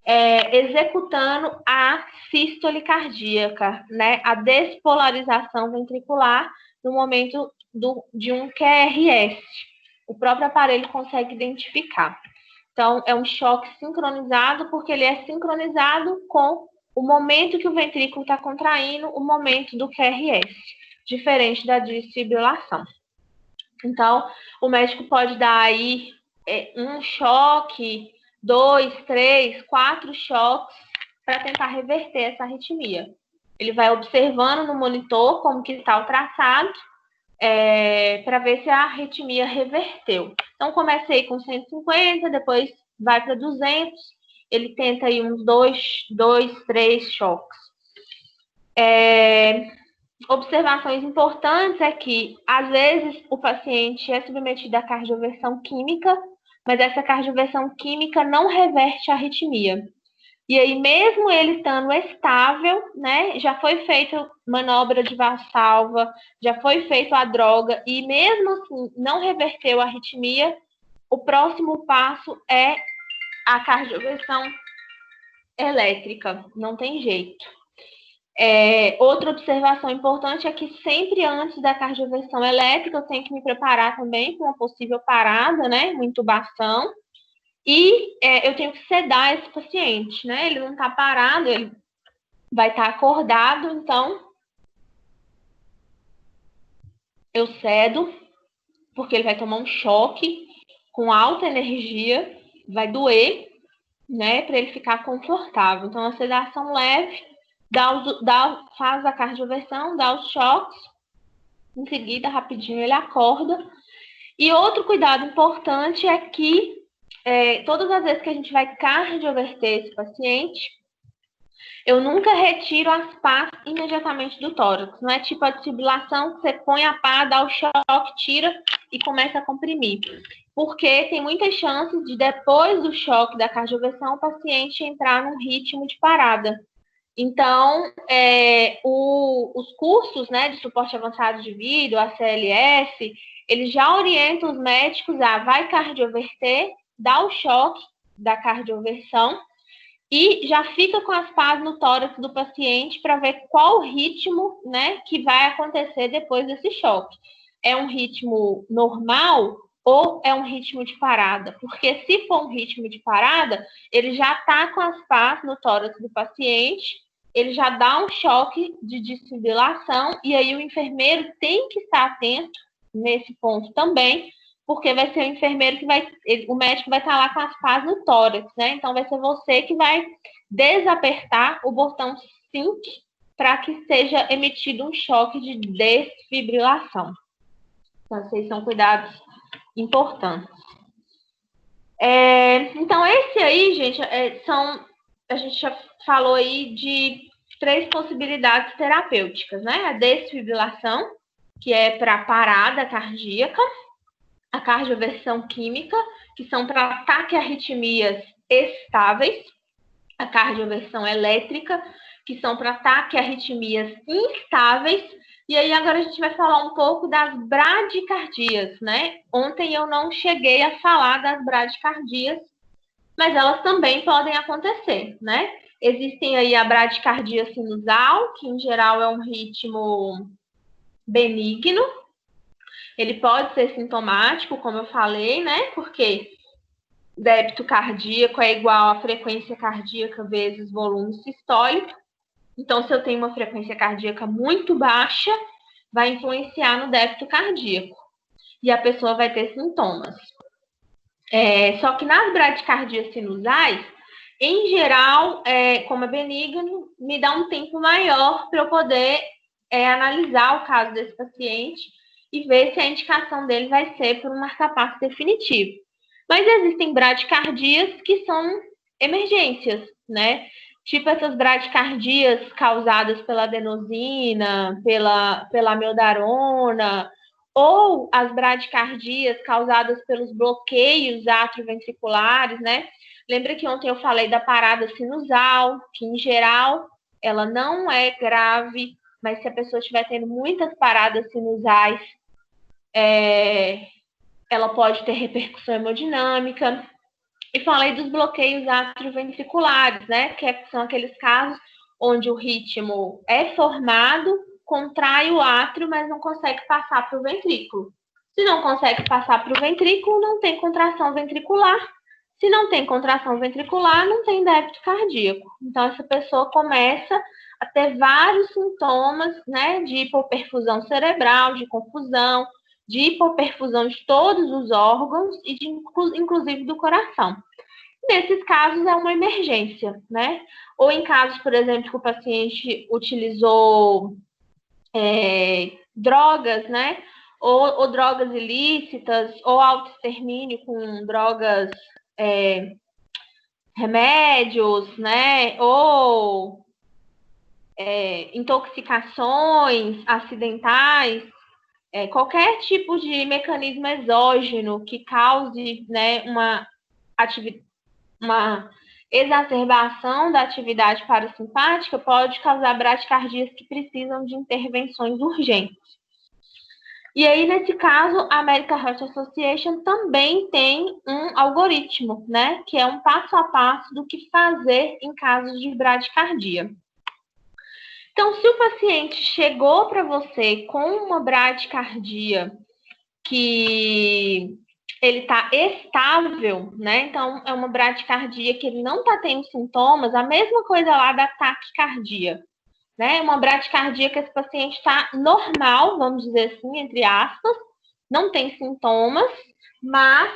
S1: executando a sístole cardíaca, né? A despolarização ventricular no momento de um QRS. O próprio aparelho consegue identificar. Então, é um choque sincronizado, porque ele é sincronizado com o momento que o ventrículo está contraindo, o momento do QRS, diferente da desfibrilação. Então, o médico pode dar aí um choque, 2, 3, 4 choques para tentar reverter essa arritmia. Ele vai observando no monitor como que está o traçado, para ver se a arritmia reverteu. Então, comecei com 150, depois vai para 200, ele tenta aí uns 2, 3 choques. Observações importantes é que, às vezes, o paciente é submetido à cardioversão química, mas essa cardioversão química não reverte a arritmia. E aí, mesmo ele estando estável, né, já foi feita manobra de valsalva, já foi feita a droga, e mesmo assim não reverteu a arritmia, o próximo passo é a cardioversão elétrica, não tem jeito. Outra observação importante é que sempre antes da cardioversão elétrica eu tenho que me preparar também para uma possível parada, né, uma intubação, e eu tenho que sedar esse paciente, né, ele não está parado, ele vai estar acordado, então eu cedo, porque ele vai tomar um choque com alta energia, vai doer, né, para ele ficar confortável. Então, a sedação leve, faz a cardioversão, dá os choques, em seguida, rapidinho, ele acorda. E outro cuidado importante é que todas as vezes que a gente vai cardioverter esse paciente, eu nunca retiro as pás imediatamente do tórax. Não é tipo a desfibrilação que você põe a pá, dá o choque, tira e começa a comprimir. Porque tem muitas chances de, depois do choque da cardioversão, o paciente entrar num ritmo de parada. Então, os cursos, né, de suporte avançado de vida, o ACLS, eles já orientam os médicos a vai cardioverter, dá o choque da cardioversão e já fica com as pás no tórax do paciente para ver qual ritmo, né, que vai acontecer depois desse choque. É um ritmo normal ou é um ritmo de parada? Porque se for um ritmo de parada, ele já está com as pás no tórax do paciente, ele já dá um choque de desfibrilação e aí o enfermeiro tem que estar atento nesse ponto também, porque vai ser o enfermeiro que o médico vai estar lá com as pás no tórax, né? Então vai ser você que vai desapertar o botão sync para que seja emitido um choque de desfibrilação. Então, esses são cuidados importantes. Então, esse aí, gente, a gente já falou aí de 3 possibilidades terapêuticas, né? A desfibrilação, que é para parada cardíaca, a cardioversão química, que são para ataque a arritmias estáveis, a cardioversão elétrica, que são para ataque a arritmias instáveis, e aí agora a gente vai falar um pouco das bradicardias, né? Ontem eu não cheguei a falar das bradicardias, mas elas também podem acontecer, né? Existem aí a bradicardia sinusal, que em geral é um ritmo benigno. Ele pode ser sintomático, como eu falei, né? Porque débito cardíaco é igual a frequência cardíaca vezes volume sistólico. Então, se eu tenho uma frequência cardíaca muito baixa, vai influenciar no débito cardíaco. E a pessoa vai ter sintomas. Só que nas bradicardias sinusais, em geral, como é benigno, me dá um tempo maior para eu poder analisar o caso desse paciente e ver se a indicação dele vai ser por um marcapasso definitivo. Mas existem bradicardias que são emergências, né? Tipo essas bradicardias causadas pela adenosina, pela amiodarona, ou as bradicardias causadas pelos bloqueios atrioventriculares, né? Lembra que ontem eu falei da parada sinusal, que em geral ela não é grave, mas se a pessoa estiver tendo muitas paradas sinusais, ela pode ter repercussão hemodinâmica. E falei dos bloqueios atrioventriculares, né? Que são aqueles casos onde o ritmo é formado, contrai o átrio, mas não consegue passar para o ventrículo. Se não consegue passar para o ventrículo, não tem contração ventricular. Se não tem contração ventricular, não tem débito cardíaco. Então, essa pessoa começa a ter vários sintomas, né, de hipoperfusão cerebral, de confusão, de hipoperfusão de todos os órgãos e inclusive do coração. Nesses casos, é uma emergência, né? Ou em casos, por exemplo, que o paciente utilizou drogas, né? Ou drogas ilícitas, ou autoextermínio com drogas, remédios, né? Ou intoxicações acidentais, qualquer tipo de mecanismo exógeno que cause, né, uma exacerbação da atividade parasimpática pode causar bradicardias que precisam de intervenções urgentes. E aí, nesse caso, a American Heart Association também tem um algoritmo, né, que é um passo a passo do que fazer em casos de bradicardia. Então, se o paciente chegou para você com uma bradicardia que ele está estável, né? Então, é uma bradicardia que ele não está tendo sintomas, a mesma coisa lá da taquicardia, né? Uma bradicardia que esse paciente está normal, vamos dizer assim, entre aspas, não tem sintomas, mas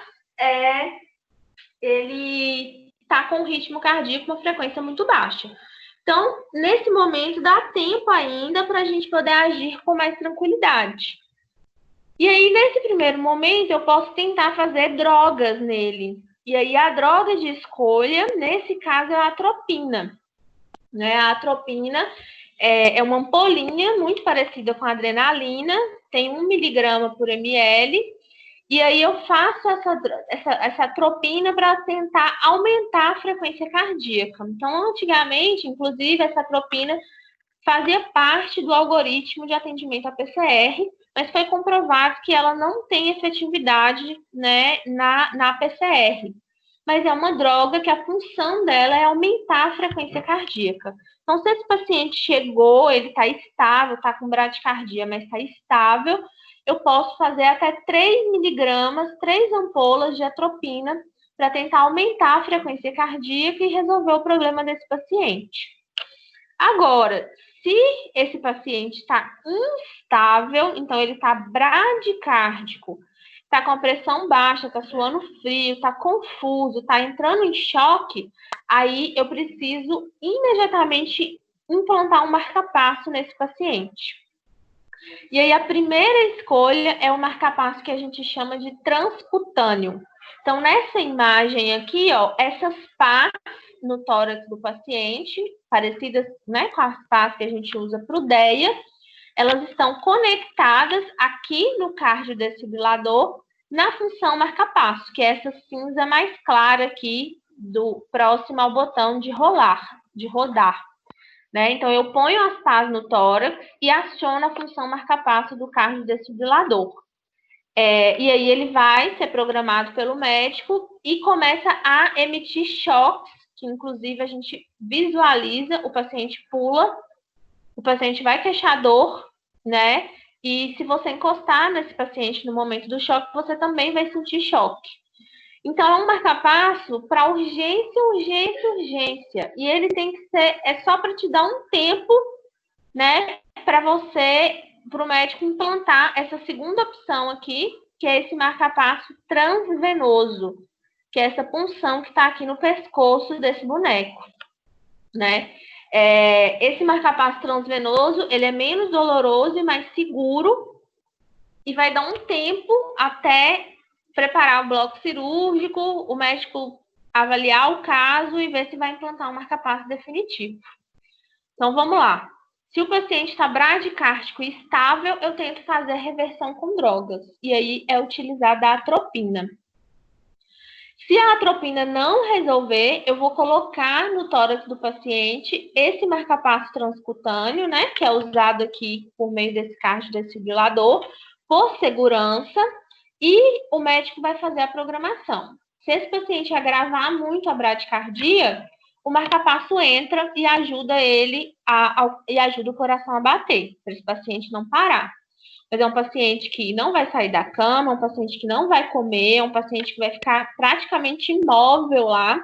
S1: ele está com um ritmo cardíaco, uma frequência muito baixa. Então, nesse momento, dá tempo ainda para a gente poder agir com mais tranquilidade. E aí, nesse primeiro momento, eu posso tentar fazer drogas nele. E aí, a droga de escolha, nesse caso, é a atropina. Né? A atropina é uma ampolinha muito parecida com a adrenalina, tem 1 miligrama por ml, e aí eu faço essa atropina para tentar aumentar a frequência cardíaca. Então, antigamente, inclusive, essa atropina fazia parte do algoritmo de atendimento a PCR, mas foi comprovado que ela não tem efetividade, né, na PCR. Mas é uma droga que a função dela é aumentar a frequência cardíaca. Então, se esse paciente chegou, ele está estável, está com bradicardia, mas está estável, eu posso fazer até 3 miligramas, 3 ampolas de atropina, para tentar aumentar a frequência cardíaca e resolver o problema desse paciente. Agora, se esse paciente está instável, então ele está bradicárdico, está com a pressão baixa, está suando frio, está confuso, está entrando em choque, aí eu preciso imediatamente implantar um marca-passo nesse paciente. E aí a primeira escolha é o marca-passo que a gente chama de transcutâneo. Então, nessa imagem aqui, ó, essas pás no tórax do paciente, parecidas, né, com as pás que a gente usa para o DEA, elas estão conectadas aqui no cardiodesfibrilador na função marca-passo, que é essa cinza mais clara aqui, próximo ao botão de rodar. Né? Então, eu ponho as pás no tórax e aciono a função marca-passo do cardiodesfibrilador. E aí ele vai ser programado pelo médico e começa a emitir choques, que inclusive a gente visualiza, o paciente pula, o paciente vai queixar dor, né? E se você encostar nesse paciente no momento do choque, você também vai sentir choque. Então, é um marca-passo para urgência, urgência, urgência. E ele tem que ser, só para te dar um tempo, né? Para o médico implantar essa segunda opção aqui, que é esse marca-passo transvenoso, que é essa punção que está aqui no pescoço desse boneco, né? Esse marca-passo transvenoso, ele é menos doloroso e mais seguro e vai dar um tempo até preparar o bloco cirúrgico, o médico avaliar o caso e ver se vai implantar um marca-passo definitivo. Então, vamos lá. Se o paciente está bradicárdico e estável, eu tento fazer reversão com drogas. E aí é utilizada a atropina. Se a atropina não resolver, eu vou colocar no tórax do paciente esse marca-passo transcutâneo, né, que é usado aqui por meio desse cardiodesfibrilador, por segurança, e o médico vai fazer a programação. Se esse paciente agravar muito a bradicardia, o marca-passo entra e ajuda e ajuda o coração a bater, para esse paciente não parar. Mas é um paciente que não vai sair da cama, um paciente que não vai comer, é um paciente que vai ficar praticamente imóvel lá,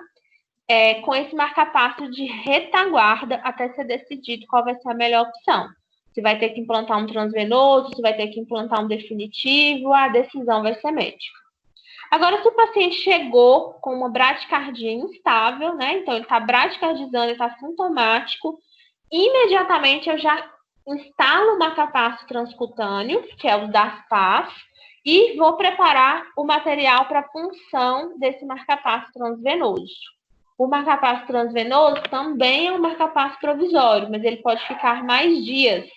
S1: com esse marca-passo de retaguarda até ser decidido qual vai ser a melhor opção. Se vai ter que implantar um transvenoso, se vai ter que implantar um definitivo, a decisão vai ser médica. Agora, se o paciente chegou com uma bradicardia instável, né? Então, ele está bradicardizando, ele está sintomático, imediatamente eu já instalo o marca-passo transcutâneo, que é o DASPAS, e vou preparar o material para a punção desse marca-passo transvenoso. O marca-passo transvenoso também é um marca-passo provisório, mas ele pode ficar mais dias,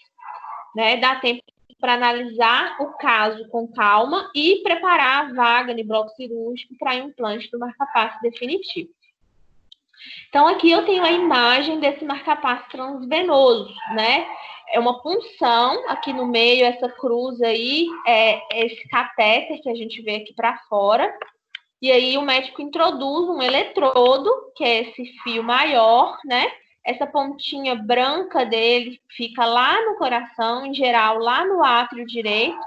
S1: né? Dá tempo para analisar o caso com calma e preparar a vaga de bloco cirúrgico para implante do marca-passo definitivo. Então, aqui eu tenho a imagem desse marca-passo transvenoso, né? É uma punção, aqui no meio, essa cruz aí, é esse catéter que a gente vê aqui para fora. E aí o médico introduz um eletrodo, que é esse fio maior, né? Essa pontinha branca dele fica lá no coração, em geral, lá no átrio direito,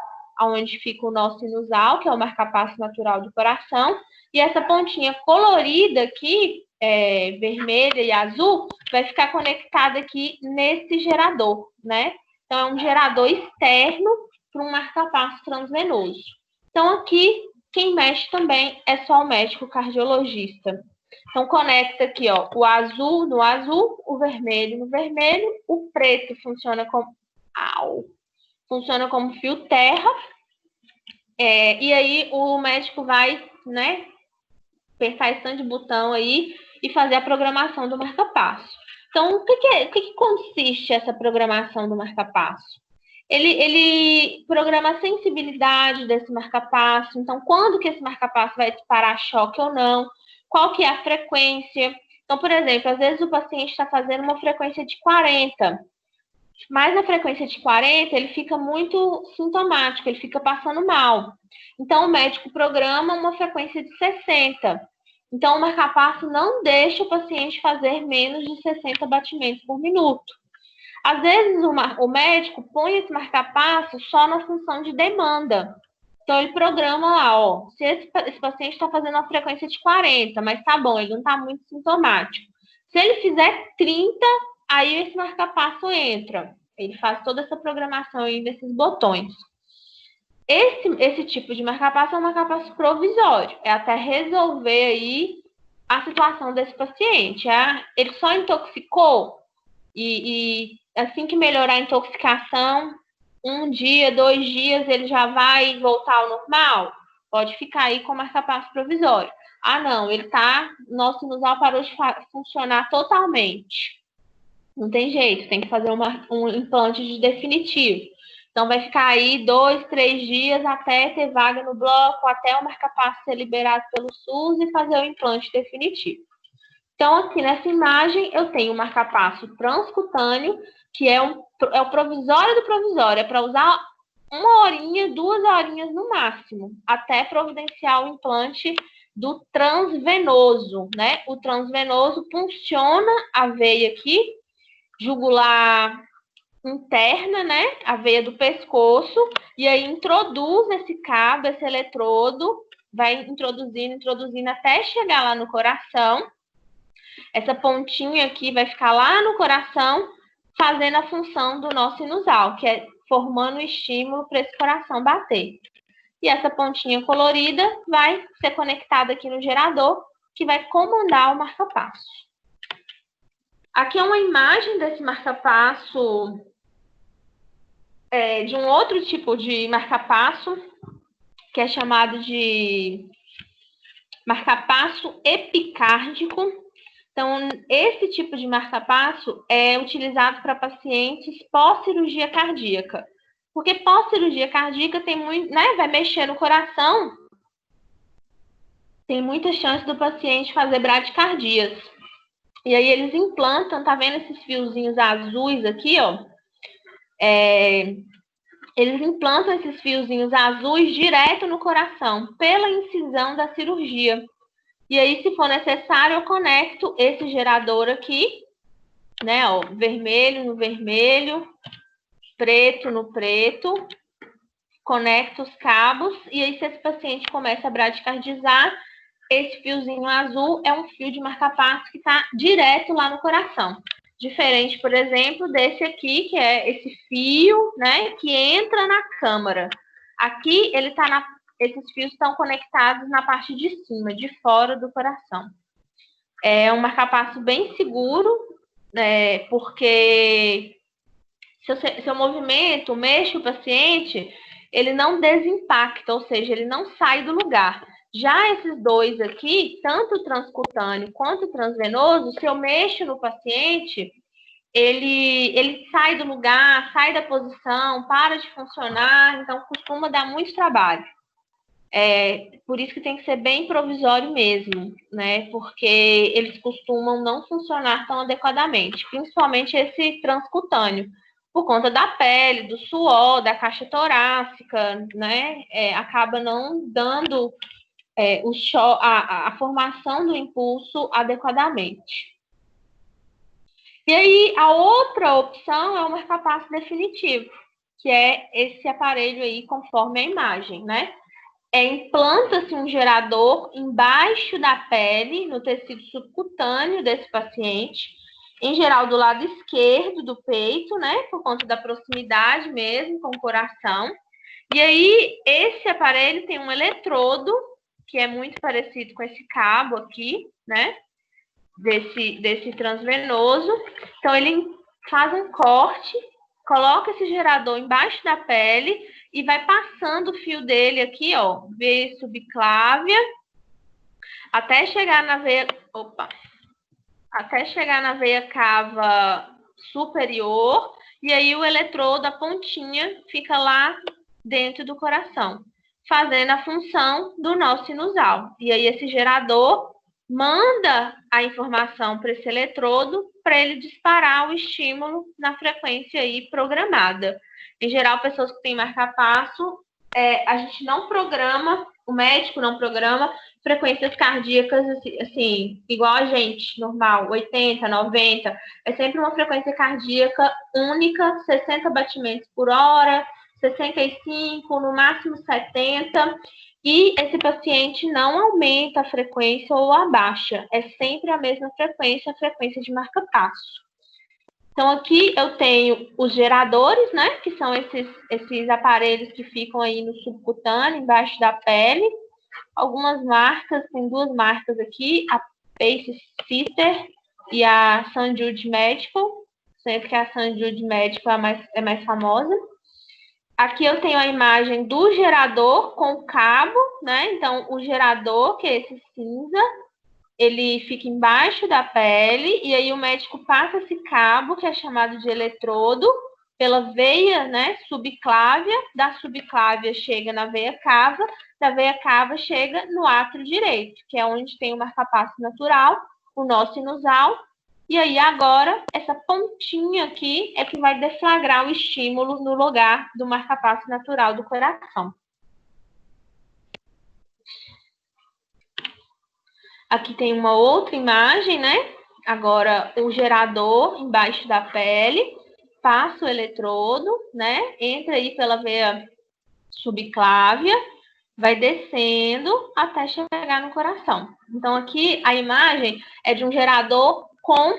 S1: onde fica o nó sinusal, que é o marca-passo natural do coração. E essa pontinha colorida aqui, vermelha e azul, vai ficar conectada aqui nesse gerador, né? Então, é um gerador externo para um marca-passo transvenoso. Então, aqui, quem mexe também é só o médico cardiologista. Então, conecta aqui, ó, o azul no azul, o vermelho no vermelho, o preto funciona como fio terra, e aí o médico vai, né, apertar esse tanto de botão aí e fazer a programação do marca-passo. Então, o que consiste essa programação do marca-passo? Ele programa a sensibilidade desse marca-passo, então quando que esse marca-passo vai disparar choque ou não, qual que é a frequência. Então, por exemplo, às vezes o paciente está fazendo uma frequência de 40, mas na frequência de 40 ele fica muito sintomático, ele fica passando mal. Então, o médico programa uma frequência de 60. Então, o marca-passo não deixa o paciente fazer menos de 60 batimentos por minuto. Às vezes, o médico põe esse marca-passo só na função de demanda. Então, ele programa lá, ó, se esse paciente está fazendo uma frequência de 40, mas tá bom, ele não está muito sintomático. Se ele fizer 30, aí esse marca-passo entra. Ele faz toda essa programação aí desses botões. Esse tipo de marca-passo é um marca-passo provisório. É até resolver aí a situação desse paciente. Ele só intoxicou e assim que melhorar a intoxicação, 1 dia, 2 dias, ele já vai voltar ao normal? Pode ficar aí com marca-passo provisório. Ah, não, nosso sinusal parou de funcionar totalmente. Não tem jeito, tem que fazer um implante de definitivo. Então, vai ficar aí 2, 3 dias até ter vaga no bloco, até o marca-passo ser liberado pelo SUS e fazer o implante definitivo. Então, aqui nessa imagem, eu tenho o marca-passo transcutâneo, que é o provisório do provisório, é para usar 1 horinha, 2 horinhas no máximo, até providenciar o implante do transvenoso, né? O transvenoso funciona a veia aqui, jugular interna, né? A veia do pescoço, e aí introduz esse cabo, esse eletrodo, vai introduzindo até chegar lá no coração. Essa pontinha aqui vai ficar lá no coração, fazendo a função do nó sinusal, que é formando o estímulo para esse coração bater. E essa pontinha colorida vai ser conectada aqui no gerador, que vai comandar o marca-passo. Aqui é uma imagem desse marca-passo, de um outro tipo de marca-passo, que é chamado de marca-passo epicárdico. Então, esse tipo de marca-passo é utilizado para pacientes pós-cirurgia cardíaca. Porque pós-cirurgia cardíaca tem muito, né, vai mexer no coração, tem muita chance do paciente fazer bradicardias. E aí eles implantam, tá vendo esses fiozinhos azuis aqui, ó? Eles implantam esses fiozinhos azuis direto no coração, pela incisão da cirurgia. E aí, se for necessário, eu conecto esse gerador aqui, né, ó, vermelho no vermelho, preto no preto, conecto os cabos, e aí se esse paciente começa a bradicardizar, esse fiozinho azul é um fio de marca-passo que está direto lá no coração. Diferente, por exemplo, desse aqui, que é esse fio, né, que entra na câmara. Aqui, esses fios estão conectados na parte de cima, de fora do coração. É um marca-passo bem seguro, né, porque se eu movimento, mexo o paciente, ele não desimpacta, ou seja, ele não sai do lugar. Já esses dois aqui, tanto o transcutâneo quanto o transvenoso, se eu mexo no paciente, ele sai do lugar, sai da posição, para de funcionar, então costuma dar muito trabalho. Por isso que tem que ser bem provisório mesmo, né? Porque eles costumam não funcionar tão adequadamente, principalmente esse transcutâneo, por conta da pele, do suor, da caixa torácica, né? Acaba não dando a formação do impulso adequadamente. E aí, a outra opção é o marca-passo definitivo, que é esse aparelho aí conforme a imagem, né? Implanta-se um gerador embaixo da pele, no tecido subcutâneo desse paciente, em geral do lado esquerdo do peito, né? Por conta da proximidade mesmo com o coração. E aí, esse aparelho tem um eletrodo, que é muito parecido com esse cabo aqui, né? Desse transvenoso. Então, ele faz um corte, coloca esse gerador embaixo da pele e vai passando o fio dele aqui, ó, veia subclávia, até chegar na veia, até chegar na veia cava superior, e aí o eletrodo, a pontinha, fica lá dentro do coração, fazendo a função do nó sinusal. E aí esse gerador manda a informação para esse eletrodo para ele disparar o estímulo na frequência aí programada. Em geral, pessoas que têm marca-passo, a gente não programa, o médico não programa frequências cardíacas assim, igual a gente, normal, 80, 90. É sempre uma frequência cardíaca única, 60 batimentos por hora, 65, no máximo 70. E esse paciente não aumenta a frequência ou abaixa, é sempre a mesma frequência, a frequência de marca-passo. Então, aqui eu tenho os geradores, né, que são esses aparelhos que ficam aí no subcutâneo, embaixo da pele. Algumas marcas, tem duas marcas aqui, a Pace Sister e a St. Jude Medical, sempre que a St. Jude Medical é mais famosa. Aqui eu tenho a imagem do gerador com cabo, né? Então, o gerador, que é esse cinza, ele fica embaixo da pele, e aí o médico passa esse cabo, que é chamado de eletrodo, pela veia, né, subclávia, da subclávia chega na veia cava, da veia cava chega no átrio direito, que é onde tem o marca-passo natural, o nó sinusal, e aí agora essa pontinha aqui é que vai deflagrar o estímulo no lugar do marca-passo natural do coração. Aqui tem uma outra imagem, né? Agora, o gerador embaixo da pele, passa o eletrodo, né? Entra aí pela veia subclávia, vai descendo até chegar no coração. Então, aqui a imagem é de um gerador com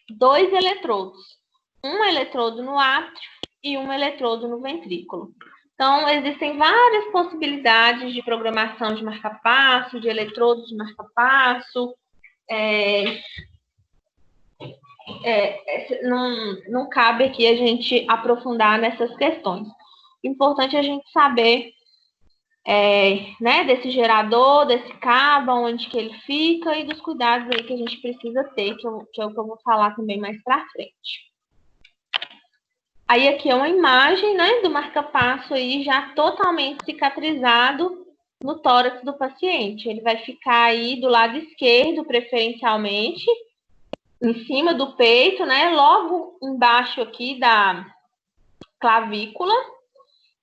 S1: dois eletrodos. Um eletrodo no átrio e um eletrodo no ventrículo. Então, existem várias possibilidades de programação de marca-passo, de eletrodos de marca-passo. Não cabe aqui a gente aprofundar nessas questões. O importante é a gente saber né, desse gerador, desse cabo, onde que ele fica e dos cuidados aí que a gente precisa ter, que é o que eu vou falar também mais para frente. Aí aqui é uma imagem, né, do marca-passo aí já totalmente cicatrizado no tórax do paciente. Ele vai ficar aí do lado esquerdo, preferencialmente, em cima do peito, né, logo embaixo aqui da clavícula,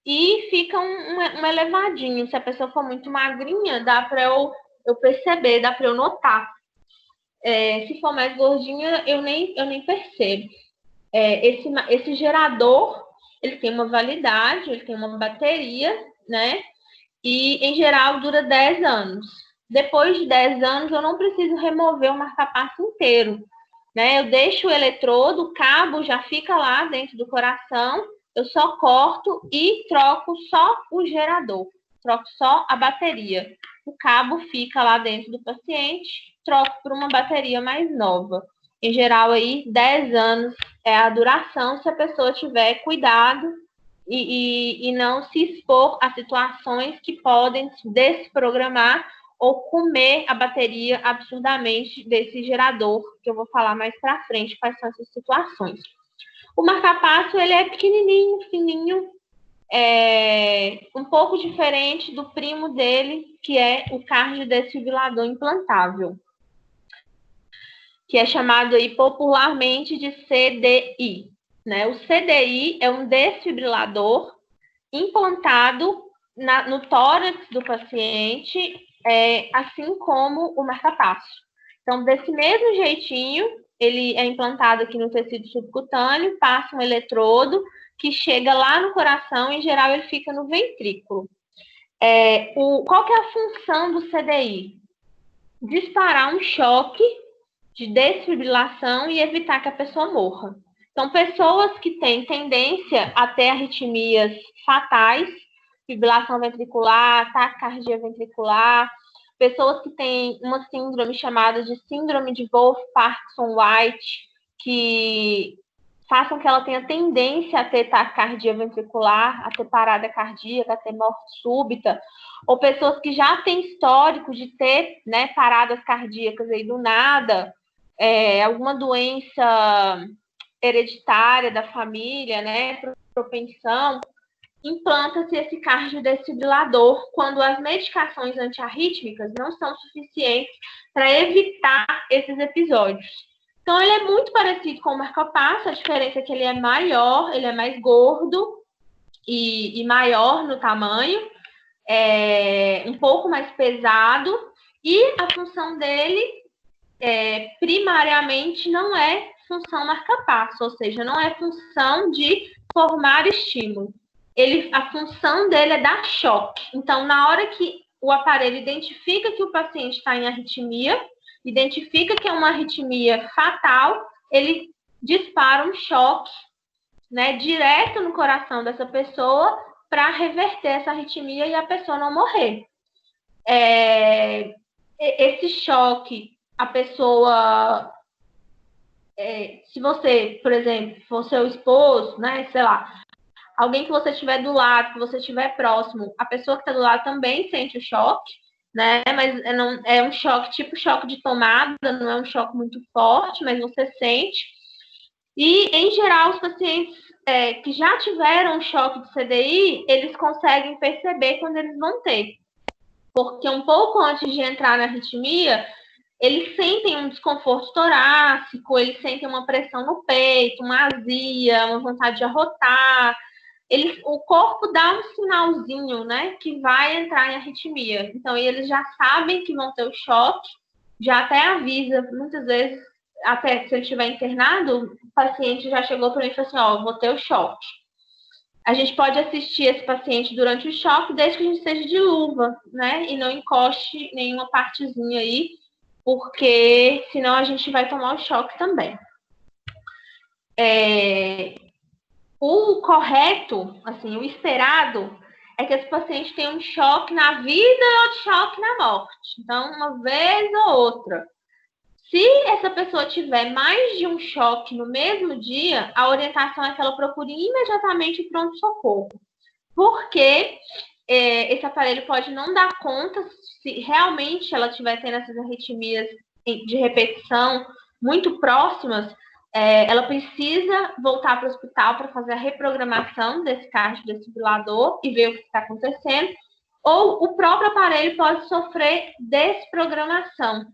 S1: e fica um elevadinho. Se a pessoa for muito magrinha, dá para eu eu perceber, dá para eu notar. Se for mais gordinha, eu nem percebo. Esse gerador, ele tem uma validade, ele tem uma bateria, né? E, em geral, dura 10 anos. Depois de 10 anos, eu não preciso remover o marca-passo inteiro, né? Eu deixo o eletrodo, o cabo já fica lá dentro do coração, eu só corto e troco só o gerador, troco só a bateria. O cabo fica lá dentro do paciente, troco por uma bateria mais nova. Em geral, aí, 10 anos é a duração, se a pessoa tiver cuidado e não se expor a situações que podem se desprogramar ou comer a bateria absurdamente desse gerador, que eu vou falar mais para frente quais são essas situações. O marca-passo, ele é pequenininho, fininho, um pouco diferente do primo dele, que é o cardiodesfibrilador implantável, que é chamado aí popularmente de CDI. Né? O CDI é um desfibrilador implantado no tórax do paciente, assim como o marca-passo. Então, desse mesmo jeitinho, ele é implantado aqui no tecido subcutâneo, passa um eletrodo que chega lá no coração, em geral ele fica no ventrículo. Qual que é a função do CDI? Disparar um choque de desfibrilação e evitar que a pessoa morra. Então, pessoas que têm tendência a ter arritmias fatais, fibrilação ventricular, taquicardia ventricular, pessoas que têm uma síndrome chamada de síndrome de Wolff-Parkinson-White, que façam que ela tenha tendência a ter taquicardia ventricular, a ter parada cardíaca, a ter morte súbita, ou pessoas que já têm histórico de ter, né, paradas cardíacas aí do nada, alguma doença hereditária da família, né, propensão, implanta-se esse cardiodesfibrilador quando as medicações antiarrítmicas não são suficientes para evitar esses episódios. Então, ele é muito parecido com o marca-passo, a diferença é que ele é maior, ele é mais gordo e maior no tamanho, um pouco mais pesado, e a função dele, primariamente, não é função marca-passo, ou seja, não é função de formar estímulo. A função dele é dar choque. Então, na hora que o aparelho identifica que o paciente está em arritmia, identifica que é uma arritmia fatal, ele dispara um choque, né, direto no coração dessa pessoa para reverter essa arritmia e a pessoa não morrer. Esse choque, a pessoa... se você, por exemplo, for seu esposo, né, sei lá, alguém que você estiver do lado, que você estiver próximo, a pessoa que está do lado também sente o choque, né? Mas é um choque, tipo choque de tomada, não é um choque muito forte, mas você sente. E, em geral, os pacientes que já tiveram um choque de CDI, eles conseguem perceber quando eles vão ter. Porque um pouco antes de entrar na arritmia, eles sentem um desconforto torácico, eles sentem uma pressão no peito, uma azia, uma vontade de arrotar. O corpo dá um sinalzinho, né, que vai entrar em arritmia. Então, eles já sabem que vão ter o choque, já até avisa, muitas vezes, até se ele estiver internado, o paciente já chegou para mim e falou assim, ó, vou ter o choque. A gente pode assistir esse paciente durante o choque, desde que a gente esteja de luva, né, e não encoste nenhuma partezinha aí, porque senão a gente vai tomar o choque também. O correto, assim, o esperado, é que esse paciente tenha um choque na vida e outro choque na morte. Então, uma vez ou outra. Se essa pessoa tiver mais de um choque no mesmo dia, a orientação é que ela procure imediatamente o pronto-socorro. Porque esse aparelho pode não dar conta, se realmente ela estiver tendo essas arritmias de repetição muito próximas, ela precisa voltar para o hospital para fazer a reprogramação desse cardiodesfibrilador e ver o que está acontecendo, ou o próprio aparelho pode sofrer desprogramação.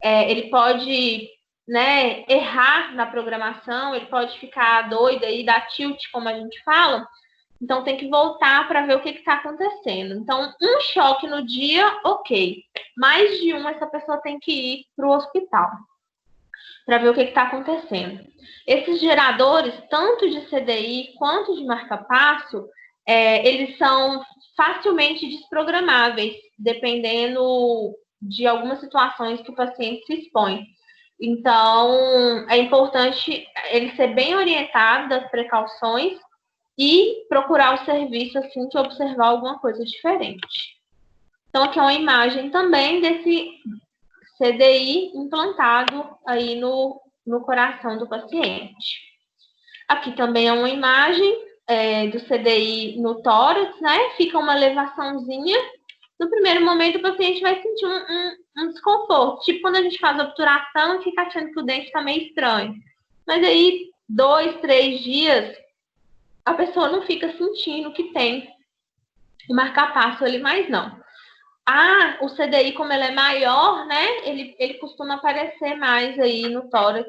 S1: Ele pode, né, errar na programação, ele pode ficar doido e dar tilt, como a gente fala, Então, tem que voltar para ver o que está acontecendo. Então, um choque no dia, ok. Mais de um, essa pessoa tem que ir para o hospital para ver o que está acontecendo. Esses geradores, tanto de CDI quanto de marca-passo, eles são facilmente desprogramáveis, dependendo de algumas situações que o paciente se expõe. Então, é importante ele ser bem orientado das precauções e procurar o serviço assim que observar alguma coisa diferente. Então, aqui é uma imagem também desse CDI implantado aí no coração do paciente. Aqui também é uma imagem do CDI no tórax, né? Fica uma elevaçãozinha. No primeiro momento, o paciente vai sentir um desconforto. Tipo quando a gente faz obturação e fica achando que o dente está meio estranho. Mas aí, 2, 3 dias, a pessoa não fica sentindo que tem o marca-passo ali mais não. O CDI, como ele é maior, né, ele costuma aparecer mais aí no tórax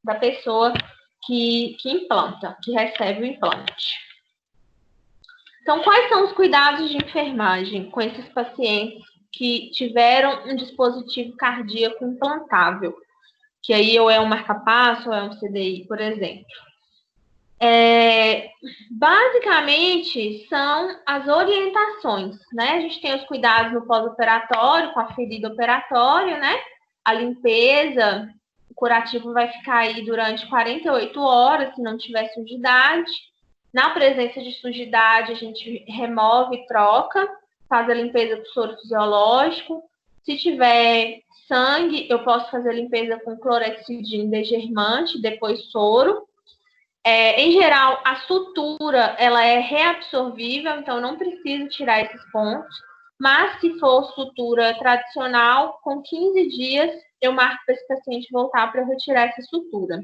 S1: da pessoa que implanta, que recebe o implante. Então, quais são os cuidados de enfermagem com esses pacientes que tiveram um dispositivo cardíaco implantável? Que aí ou é um marca-passo ou é um CDI, por exemplo. Basicamente, são as orientações, né? A gente tem os cuidados no pós-operatório, com a ferida operatória, né? A limpeza, o curativo vai ficar aí durante 48 horas, se não tiver sujidade. Na presença de sujidade, a gente remove e troca, faz a limpeza com soro fisiológico. Se tiver sangue, eu posso fazer a limpeza com clorexidina degermante, depois soro. Em geral, a sutura ela é reabsorvível, então não preciso tirar esses pontos. Mas se for sutura tradicional, com 15 dias, eu marco para esse paciente voltar para retirar essa sutura.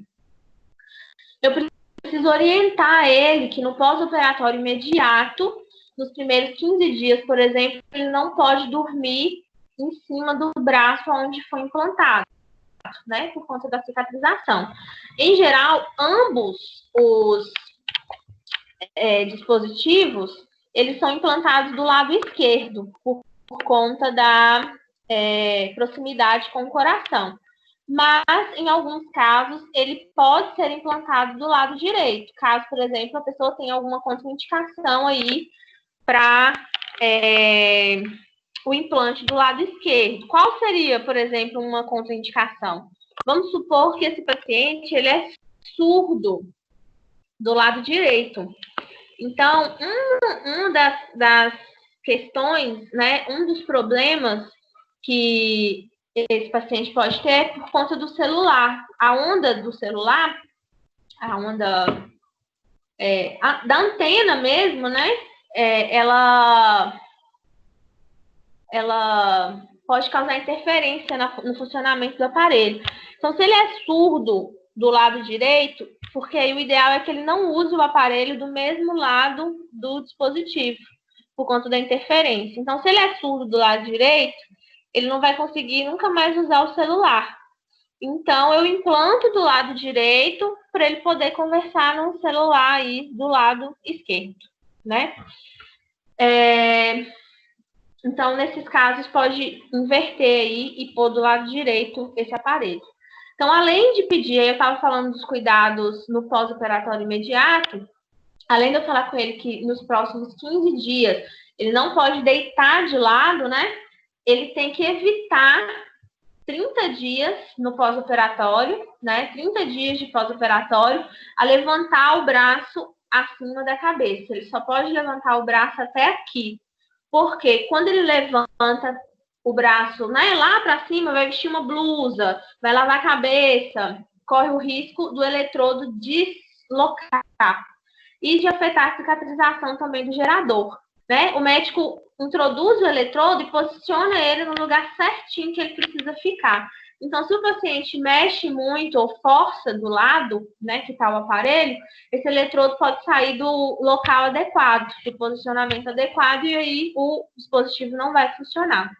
S1: Eu preciso orientar ele que no pós-operatório imediato, nos primeiros 15 dias, por exemplo, ele não pode dormir em cima do braço onde foi implantado, né, por conta da cicatrização. Em geral, ambos os dispositivos, eles são implantados do lado esquerdo, por conta da proximidade com o coração. Mas, em alguns casos, ele pode ser implantado do lado direito, caso, por exemplo, a pessoa tenha alguma contraindicação aí para o implante do lado esquerdo. Qual seria, por exemplo, uma contraindicação? Vamos supor que esse paciente ele é surdo do lado direito. Então, uma das questões, né, um dos problemas que esse paciente pode ter é por conta do celular. A onda do celular, a onda da antena mesmo, né, ela pode causar interferência no funcionamento do aparelho. Então, se ele é surdo do lado direito, porque aí o ideal é que ele não use o aparelho do mesmo lado do dispositivo, por conta da interferência. Então, se ele é surdo do lado direito, ele não vai conseguir nunca mais usar o celular. Então, eu implanto do lado direito para ele poder conversar no celular aí do lado esquerdo, né? Então, nesses casos, pode inverter aí e pôr do lado direito esse aparelho. Então, além de pedir, eu estava falando dos cuidados no pós-operatório imediato, além de eu falar com ele que nos próximos 15 dias ele não pode deitar de lado, né? Ele tem que evitar 30 dias no pós-operatório, né? 30 dias de pós-operatório, a levantar o braço acima da cabeça. Ele só pode levantar o braço até aqui. Porque quando ele levanta o braço, né, lá para cima, vai vestir uma blusa, vai lavar a cabeça, corre o risco do eletrodo deslocar e de afetar a cicatrização também do gerador, né? O médico introduz o eletrodo e posiciona ele no lugar certinho que ele precisa ficar. Então, se o paciente mexe muito ou força do lado, né, que está o aparelho, esse eletrodo pode sair do local adequado, do posicionamento adequado, e aí o dispositivo não vai funcionar.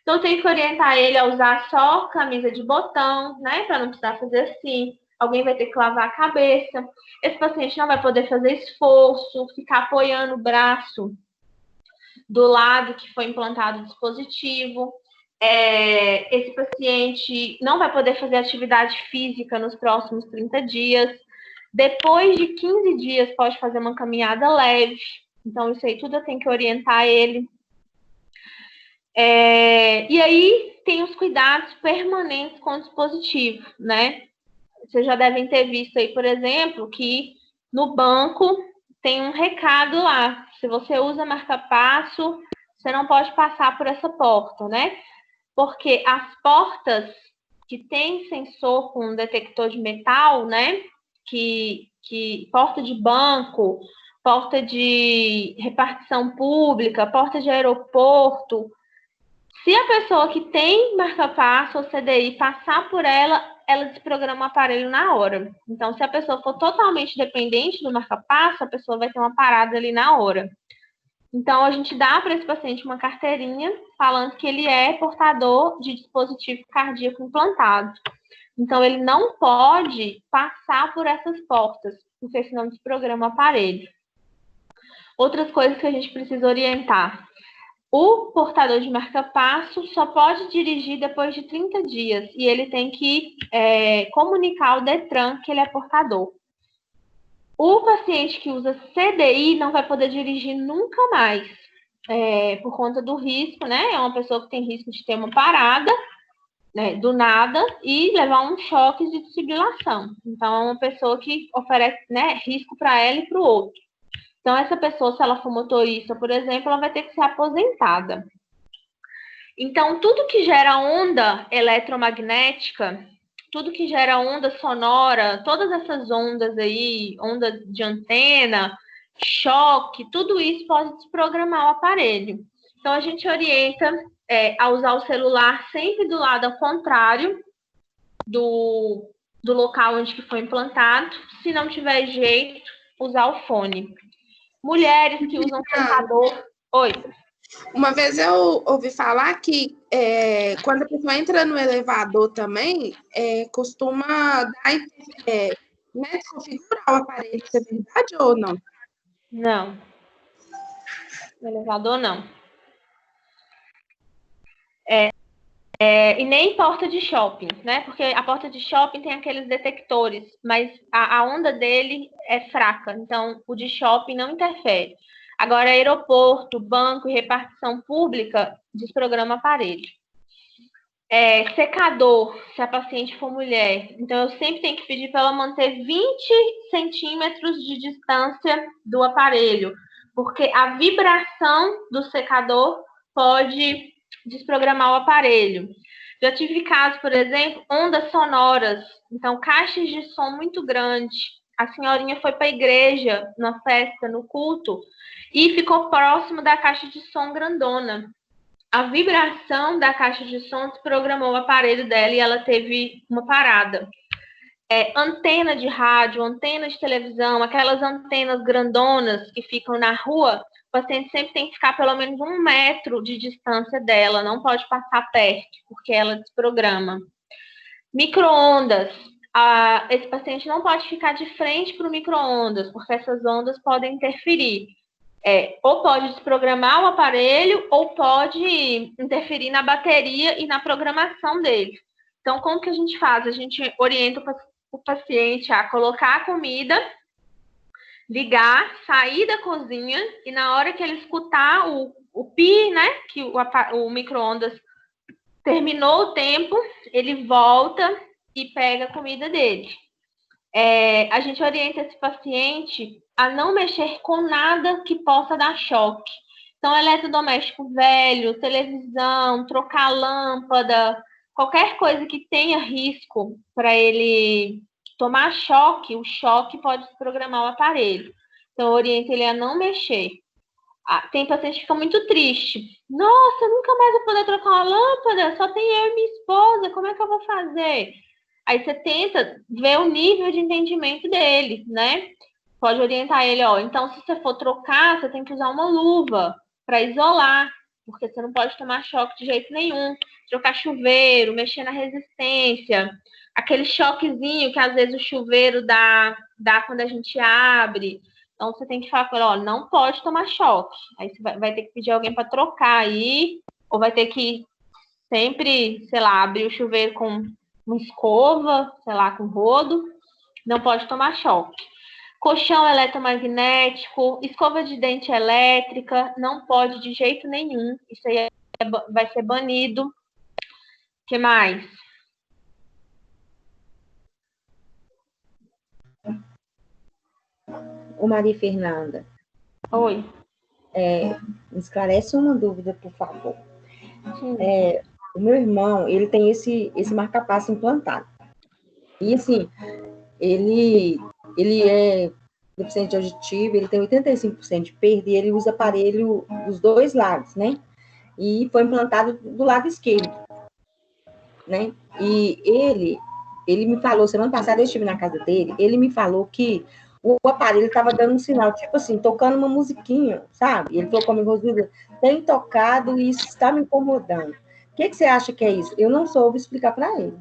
S1: Então, eu tenho que orientar ele a usar só camisa de botão, né, para não precisar fazer assim, alguém vai ter que lavar a cabeça, esse paciente não vai poder fazer esforço, ficar apoiando o braço do lado que foi implantado o dispositivo. Esse paciente não vai poder fazer atividade física nos próximos 30 dias. Depois de 15 dias, pode fazer uma caminhada leve. Então, isso aí tudo eu tenho que orientar ele. E aí, tem os cuidados permanentes com o dispositivo, né? Vocês já devem ter visto aí, por exemplo, que no banco tem um recado lá. Se você usa marca-passo, você não pode passar por essa porta, né? Porque as portas que tem sensor com detector de metal, né? Que porta de banco, porta de repartição pública, porta de aeroporto, se a pessoa que tem marca-passo ou CDI passar por ela, ela desprograma o aparelho na hora. Então, se a pessoa for totalmente dependente do marca-passo, a pessoa vai ter uma parada ali na hora. Então, a gente dá para esse paciente uma carteirinha falando que ele é portador de dispositivo cardíaco implantado. Então, ele não pode passar por essas portas, porque senão desprograma o aparelho. Outras coisas que a gente precisa orientar. O portador de marca-passo só pode dirigir depois de 30 dias e ele tem que comunicar ao Detran que ele é portador. O paciente que usa CDI não vai poder dirigir nunca mais, por conta do risco, né? É uma pessoa que tem risco de ter uma parada, né, do nada e levar um choque de desfibrilação. Então, é uma pessoa que oferece, né, risco para ela e para o outro. Então, essa pessoa, se ela for motorista, por exemplo, ela vai ter que ser aposentada. Então, tudo que gera onda eletromagnética, tudo que gera onda sonora, todas essas ondas aí, onda de antena, choque, tudo isso pode desprogramar o aparelho. Então, a gente orienta a usar o celular sempre do lado ao contrário do local onde que foi implantado. Se não tiver jeito, usar o fone. Mulheres que usam secador. Oi.
S2: Uma vez eu ouvi falar que quando a pessoa entra no elevador também, costuma dar, né, desconfigurar o aparelho. Isso é verdade ou não?
S1: Não. No elevador, não. E nem porta de shopping, né? Porque a porta de shopping tem aqueles detectores, mas a onda dele é fraca, então o de shopping não interfere. Agora, aeroporto, banco e repartição pública, desprograma aparelho. Secador, se a paciente for mulher. Então, eu sempre tenho que pedir para ela manter 20 centímetros de distância do aparelho, porque a vibração do secador pode desprogramar o aparelho. Já tive casos, por exemplo, ondas sonoras. Então, caixas de som muito grandes. A senhorinha foi para a igreja, na festa, no culto, e ficou próximo da caixa de som grandona. A vibração da caixa de som desprogramou o aparelho dela e ela teve uma parada. Antena de rádio, antena de televisão, aquelas antenas grandonas que ficam na rua, o paciente sempre tem que ficar pelo menos 1 metro de distância dela, não pode passar perto, porque ela desprograma. Micro-ondas. Esse paciente não pode ficar de frente para o micro-ondas, porque essas ondas podem interferir. Ou pode desprogramar o aparelho, ou pode interferir na bateria e na programação dele. Então, como que a gente faz? A gente orienta o paciente a colocar a comida, ligar, sair da cozinha, e na hora que ele escutar o pi, né, que o micro-ondas terminou o tempo, ele volta e pega a comida dele. A gente orienta esse paciente a não mexer com nada que possa dar choque. Então, eletrodoméstico velho, televisão, trocar lâmpada, qualquer coisa que tenha risco para ele tomar choque, o choque pode desprogramar o aparelho. Então, eu oriento ele a não mexer. Tem paciente que fica muito triste. Nossa, nunca mais vou poder trocar uma lâmpada, só tem eu e minha esposa, como é que eu vou fazer? Aí você tenta ver o nível de entendimento dele, né? Pode orientar ele, então se você for trocar, você tem que usar uma luva para isolar. porque você não pode tomar choque de jeito nenhum. Trocar chuveiro, mexer na resistência, aquele choquezinho que às vezes o chuveiro dá quando a gente abre. Então você tem que falar com ele, ó, não pode tomar choque. Aí você vai ter que pedir alguém para trocar aí, ou vai ter que sempre, sei lá, abrir o chuveiro com uma escova, sei lá, com rodo. Não pode tomar choque. Colchão eletromagnético, escova de dente elétrica, não pode de jeito nenhum. Isso aí vai ser banido. O que mais?
S3: Ô Maria Fernanda,
S1: Oi.
S3: me esclarece uma dúvida, por favor. O meu irmão, ele tem esse marca-passo implantado. E, assim, ele é deficiente auditivo, ele tem 85% de perda e ele usa aparelho dos dois lados, né? E foi implantado do lado esquerdo, né? E ele me falou, semana passada eu estive na casa dele, ele me falou que o aparelho estava dando um sinal, tipo assim, tocando uma musiquinha, sabe? E ele falou comigo, Rosilda, tem tocado e isso está me incomodando. O que você acha que é isso? Eu não soube explicar para ele.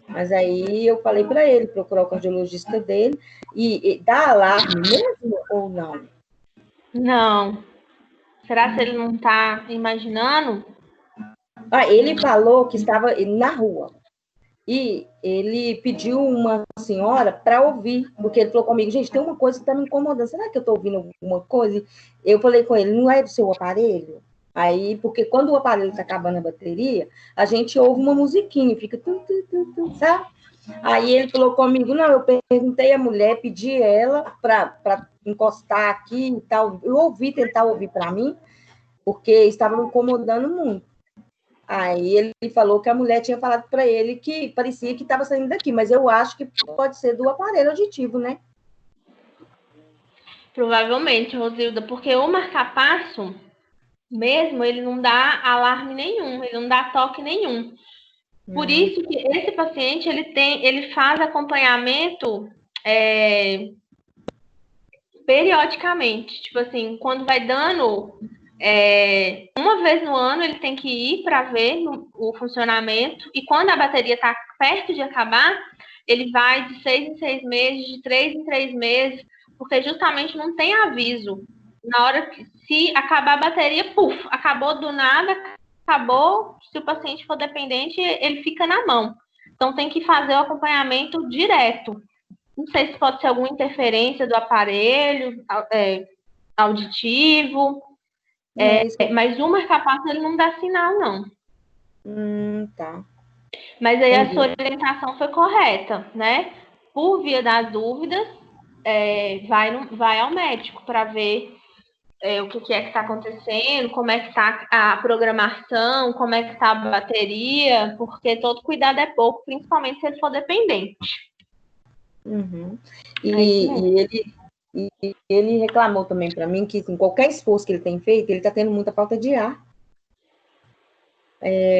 S3: Mas aí eu falei para ele procurar o cardiologista dele e dá alarme mesmo ou não?
S1: Não. Será que ele não está imaginando?
S3: Ele falou que estava na rua e ele pediu uma senhora para ouvir, porque ele falou comigo, gente, tem uma coisa que está me incomodando, será que eu estou ouvindo alguma coisa? Eu falei com ele, não é do seu aparelho? Aí, porque quando o aparelho está acabando a bateria, a gente ouve uma musiquinha, fica sabe? Aí ele falou comigo, não, eu perguntei à mulher, pedi ela para encostar aqui e tal, eu ouvi, tentar ouvir para mim, porque estava me incomodando muito. Aí ele falou que a mulher tinha falado para ele que parecia que estava saindo daqui, mas eu acho que pode ser do aparelho auditivo, né?
S1: Provavelmente, Rosilda, porque o marca-passo, mesmo, ele não dá alarme nenhum, ele não dá toque nenhum. Por isso que esse paciente, ele faz acompanhamento periodicamente. Tipo assim, quando vai dando uma vez no ano, ele tem que ir para ver o funcionamento. E quando a bateria está perto de acabar, ele vai de 6 em 6 meses, de 3 em 3 meses, porque justamente não tem aviso. Na hora que, se acabar a bateria, puf, acabou do nada, acabou. Se o paciente for dependente, ele fica na mão. Então tem que fazer o acompanhamento direto. Não sei se pode ser alguma interferência do aparelho auditivo, mas o marca-passo ele não dá sinal, não.
S3: Tá.
S1: Mas aí a sua orientação foi correta, né? Por via das dúvidas, vai ao médico para ver o que é que está acontecendo, como é que está a programação, como é que está a bateria, porque todo cuidado é pouco, principalmente se ele for dependente.
S3: Uhum. E ele reclamou também para mim que em qualquer esforço que ele tem feito, ele está tendo muita falta de ar.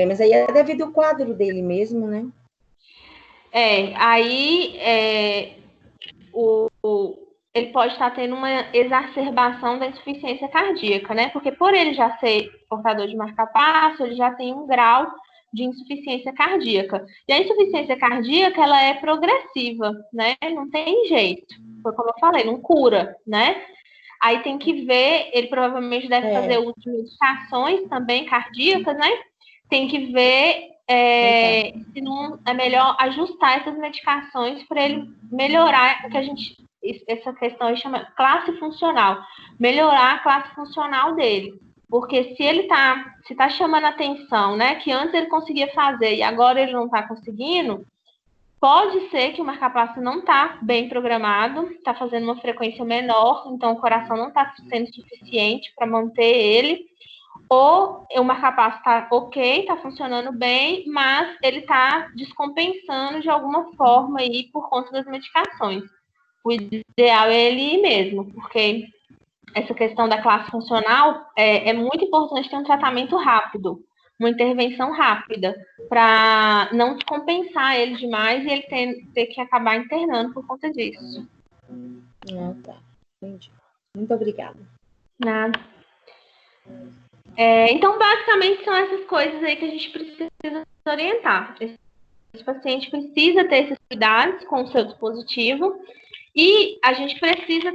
S3: Mas aí é devido ao quadro dele mesmo, né?
S1: Ele pode estar tendo uma exacerbação da insuficiência cardíaca, né? Porque por ele já ser portador de marca-passo, ele já tem um grau de insuficiência cardíaca. E a insuficiência cardíaca, ela é progressiva, né? Não tem jeito. Foi como eu falei, não cura, né? Aí tem que ver, ele provavelmente deve fazer uso de medicações também cardíacas, né? Tem que ver se não é melhor ajustar essas medicações para ele melhorar, que essa questão aí chama classe funcional, melhorar a classe funcional dele. Porque se ele tá chamando atenção, né, que antes ele conseguia fazer e agora ele não está conseguindo, pode ser que o marca-passo não está bem programado, está fazendo uma frequência menor, então o coração não está sendo suficiente para manter ele, ou o marca-passo está ok, está funcionando bem, mas ele está descompensando de alguma forma aí por conta das medicações. O ideal é ele ir mesmo, porque essa questão da classe funcional é muito importante ter um tratamento rápido, uma intervenção rápida, para não descompensar ele demais e ele ter que acabar internando por conta disso.
S3: Tá. Entendi. Muito obrigada.
S1: Nada. Então, basicamente, são essas coisas aí que a gente precisa orientar. Esse paciente precisa ter esses cuidados com o seu dispositivo e a gente precisa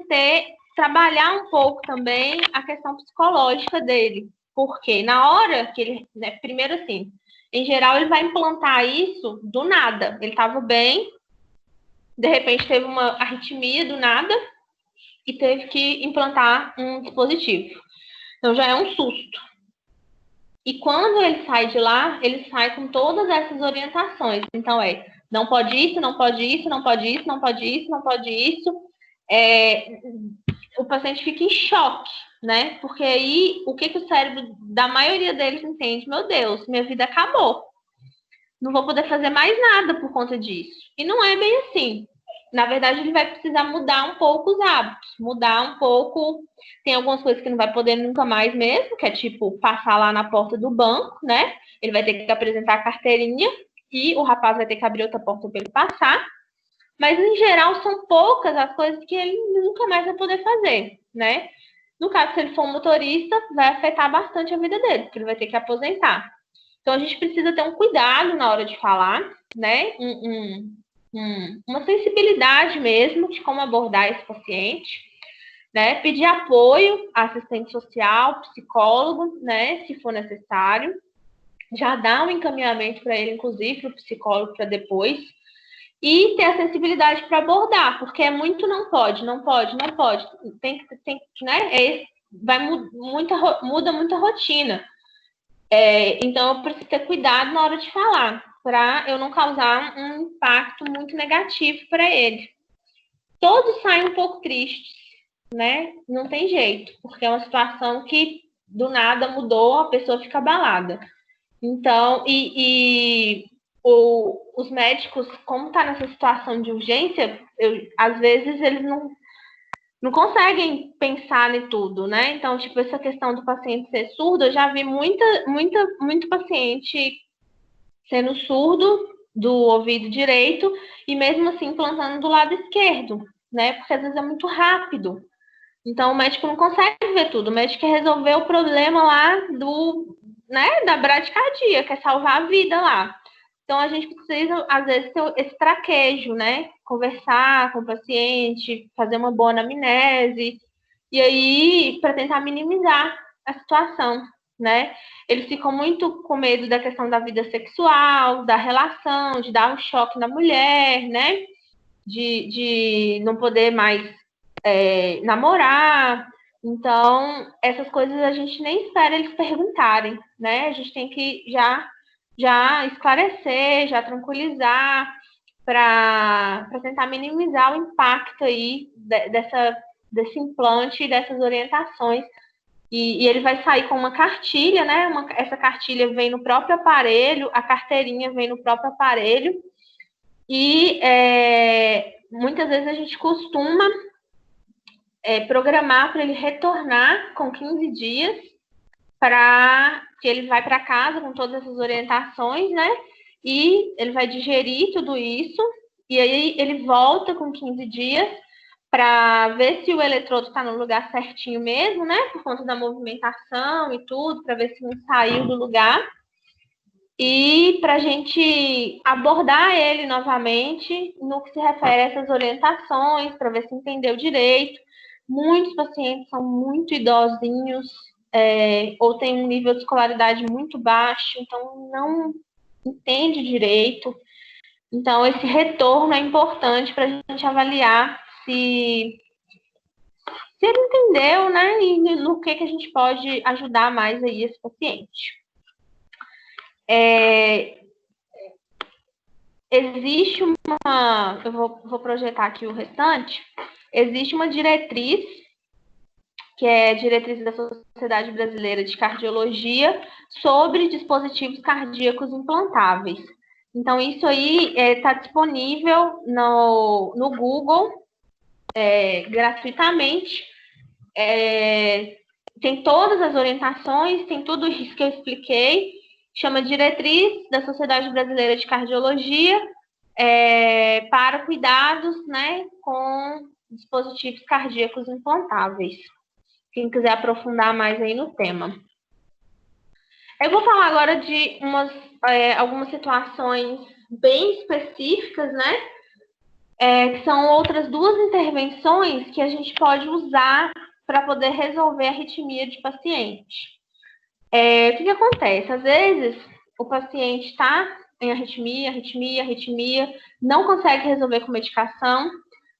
S1: trabalhar um pouco também a questão psicológica dele. Porque na hora que ele, né, primeiro assim, em geral ele vai implantar isso do nada. Ele estava bem, de repente teve uma arritmia do nada e teve que implantar um dispositivo. Então já é um susto. E quando ele sai de lá, ele sai com todas essas orientações. Então não pode isso, não pode isso, não pode isso, não pode isso, não pode isso. O paciente fica em choque, né? Porque aí o que o cérebro da maioria deles entende? Meu Deus, minha vida acabou. Não vou poder fazer mais nada por conta disso. E não é bem assim. Na verdade, ele vai precisar mudar um pouco os hábitos, mudar um pouco. Tem algumas coisas que não vai poder nunca mais mesmo, que é tipo passar lá na porta do banco, né? Ele vai ter que apresentar a carteirinha e o rapaz vai ter que abrir outra porta para ele passar. Mas, em geral, são poucas as coisas que ele nunca mais vai poder fazer, né? No caso, se ele for um motorista, vai afetar bastante a vida dele, porque ele vai ter que aposentar. Então, a gente precisa ter um cuidado na hora de falar, né? Uma sensibilidade mesmo de como abordar esse paciente, né? Pedir apoio a assistente social, psicólogo, né? Se for necessário. Já dar um encaminhamento para ele, inclusive, para o psicólogo para depois. E ter a sensibilidade para abordar, porque é muito não pode. Tem que, né? Muda muita rotina. Então, eu preciso ter cuidado na hora de falar, para eu não causar um impacto muito negativo para ele. Todos saem um pouco tristes, né? Não tem jeito, porque é uma situação que do nada mudou, a pessoa fica abalada. Então, os médicos, como está nessa situação de urgência, às vezes eles não conseguem pensar em tudo, né? Então, tipo, essa questão do paciente ser surdo, eu já vi muito paciente sendo surdo do ouvido direito e mesmo assim implantando do lado esquerdo, né? Porque às vezes é muito rápido. Então, o médico não consegue ver tudo. O médico quer resolver o problema lá da bradicardia, quer salvar a vida lá. Então, a gente precisa, às vezes, ter esse traquejo, né? Conversar com o paciente, fazer uma boa anamnese, e aí, para tentar minimizar a situação, né? Eles ficam muito com medo da questão da vida sexual, da relação, de dar um choque na mulher, né? De não poder mais namorar. Então, essas coisas a gente nem espera eles perguntarem, né? A gente tem que já esclarecer, já tranquilizar, para tentar minimizar o impacto aí desse implante e dessas orientações. E ele vai sair com uma cartilha, né? Essa cartilha vem no próprio aparelho, a carteirinha vem no próprio aparelho, e muitas vezes a gente costuma programar para ele retornar com 15 dias, para que ele vai para casa com todas essas orientações, né? E ele vai digerir tudo isso, e aí ele volta com 15 dias para ver se o eletrodo está no lugar certinho mesmo, né? Por conta da movimentação e tudo, para ver se não saiu do lugar. E para a gente abordar ele novamente no que se refere a essas orientações, para ver se entendeu direito. Muitos pacientes são muito idosinhos, ou têm um nível de escolaridade muito baixo, então não entende direito. Então, esse retorno é importante para a gente avaliar se ele entendeu, né? E no que a gente pode ajudar mais aí esse paciente. Existe eu vou projetar aqui o restante. Existe uma diretriz, que é a diretriz da Sociedade Brasileira de Cardiologia, sobre dispositivos cardíacos implantáveis. Então, isso aí está disponível no Google gratuitamente. Tem todas as orientações, tem tudo isso que eu expliquei. Chama Diretriz da Sociedade Brasileira de Cardiologia para cuidados, né, com dispositivos cardíacos implantáveis. Quem quiser aprofundar mais aí no tema. Eu vou falar agora de algumas situações bem específicas, né? Que são outras duas intervenções que a gente pode usar para poder resolver a arritmia de paciente. O que acontece? Às vezes, o paciente está em arritmia, não consegue resolver com medicação,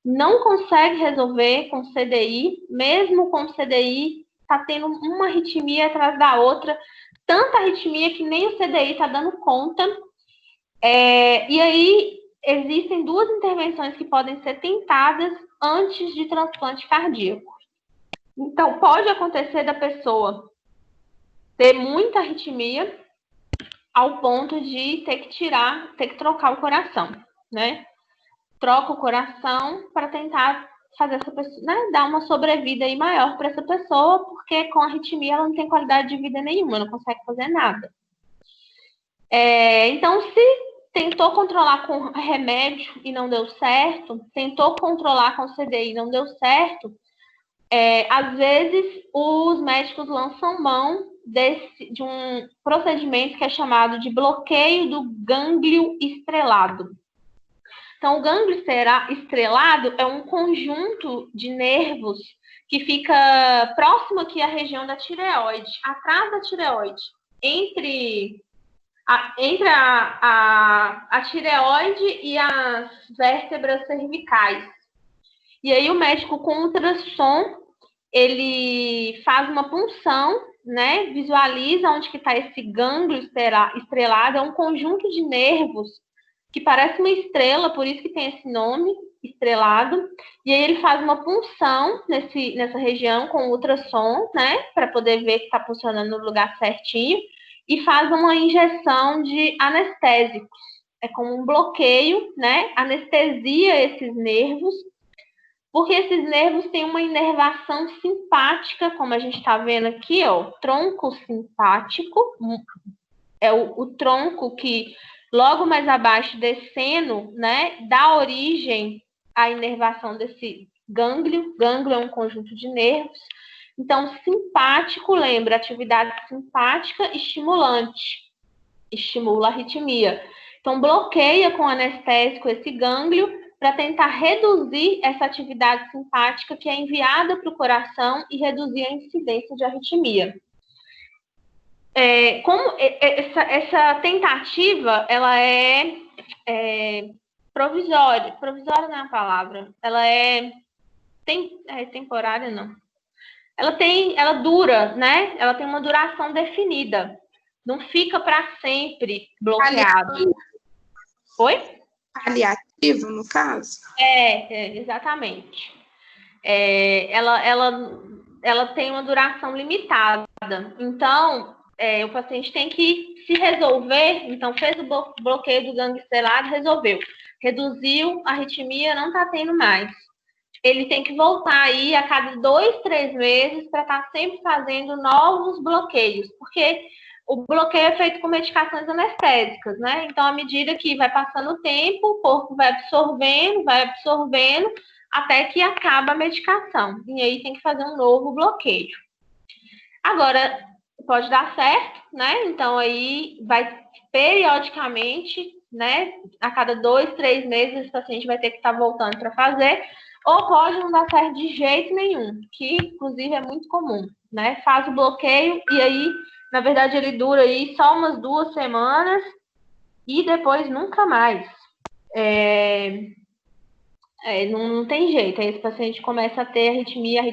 S1: não consegue resolver com CDI, mesmo com CDI, está tendo uma arritmia atrás da outra, tanta arritmia que nem o CDI está dando conta. E aí, existem duas intervenções que podem ser tentadas antes de transplante cardíaco. Então, pode acontecer da pessoa ter muita arritmia ao ponto de ter que trocar o coração, né? Troca o coração para tentar fazer essa pessoa, né, dar uma sobrevida aí maior para essa pessoa, porque com arritmia ela não tem qualidade de vida nenhuma, não consegue fazer nada. Então, se tentou controlar com remédio e não deu certo, tentou controlar com CDI e não deu certo, às vezes os médicos lançam mão de um procedimento que é chamado de bloqueio do gânglio estrelado. Então, o gânglio estrelado é um conjunto de nervos que fica próximo aqui à região da tireoide, atrás da tireoide, entre a tireoide e as vértebras cervicais. E aí o médico com ultrassom, ele faz uma punção, né? Visualiza onde que está esse gânglio estrelado, é um conjunto de nervos que parece uma estrela, por isso que tem esse nome, estrelado. E aí ele faz uma punção nessa região com ultrassom, né? Para poder ver que está funcionando no lugar certinho. E faz uma injeção de anestésicos. É como um bloqueio, né? Anestesia esses nervos, porque esses nervos têm uma inervação simpática, como a gente está vendo aqui, ó, tronco simpático, é o tronco que logo mais abaixo, descendo, né, dá origem à inervação desse gânglio. Gânglio é um conjunto de nervos. Então, simpático, lembra, atividade simpática estimulante, estimula a arritmia. Então, bloqueia com anestésico esse gânglio para tentar reduzir essa atividade simpática que é enviada para o coração e reduzir a incidência de arritmia. Como essa tentativa, ela é provisória. Provisória não é a palavra. Ela é temporária, não. Ela dura, né? Ela tem uma duração definida. Não fica para sempre bloqueado.
S2: Paliativo.
S1: Oi?
S2: Paliativo, no caso?
S1: Exatamente. Ela tem uma duração limitada. Então, o paciente tem que se resolver. Então, fez o bloqueio do gânglio estrelado, resolveu. Reduziu a arritmia, não está tendo mais. Ele tem que voltar aí a cada 2, 3 meses para estar sempre fazendo novos bloqueios, porque o bloqueio é feito com medicações anestésicas, né? Então, à medida que vai passando o tempo, o corpo vai absorvendo, até que acaba a medicação. E aí tem que fazer um novo bloqueio. Agora, pode dar certo, né? Então, aí vai periodicamente, né? A cada 2, 3 meses, o paciente vai ter que estar voltando para fazer. Ou pode não dar certo de jeito nenhum, que inclusive é muito comum, né? Faz o bloqueio e aí, na verdade, ele dura aí só umas 2 semanas e depois nunca mais. Não tem jeito, aí esse paciente começa a ter arritmia.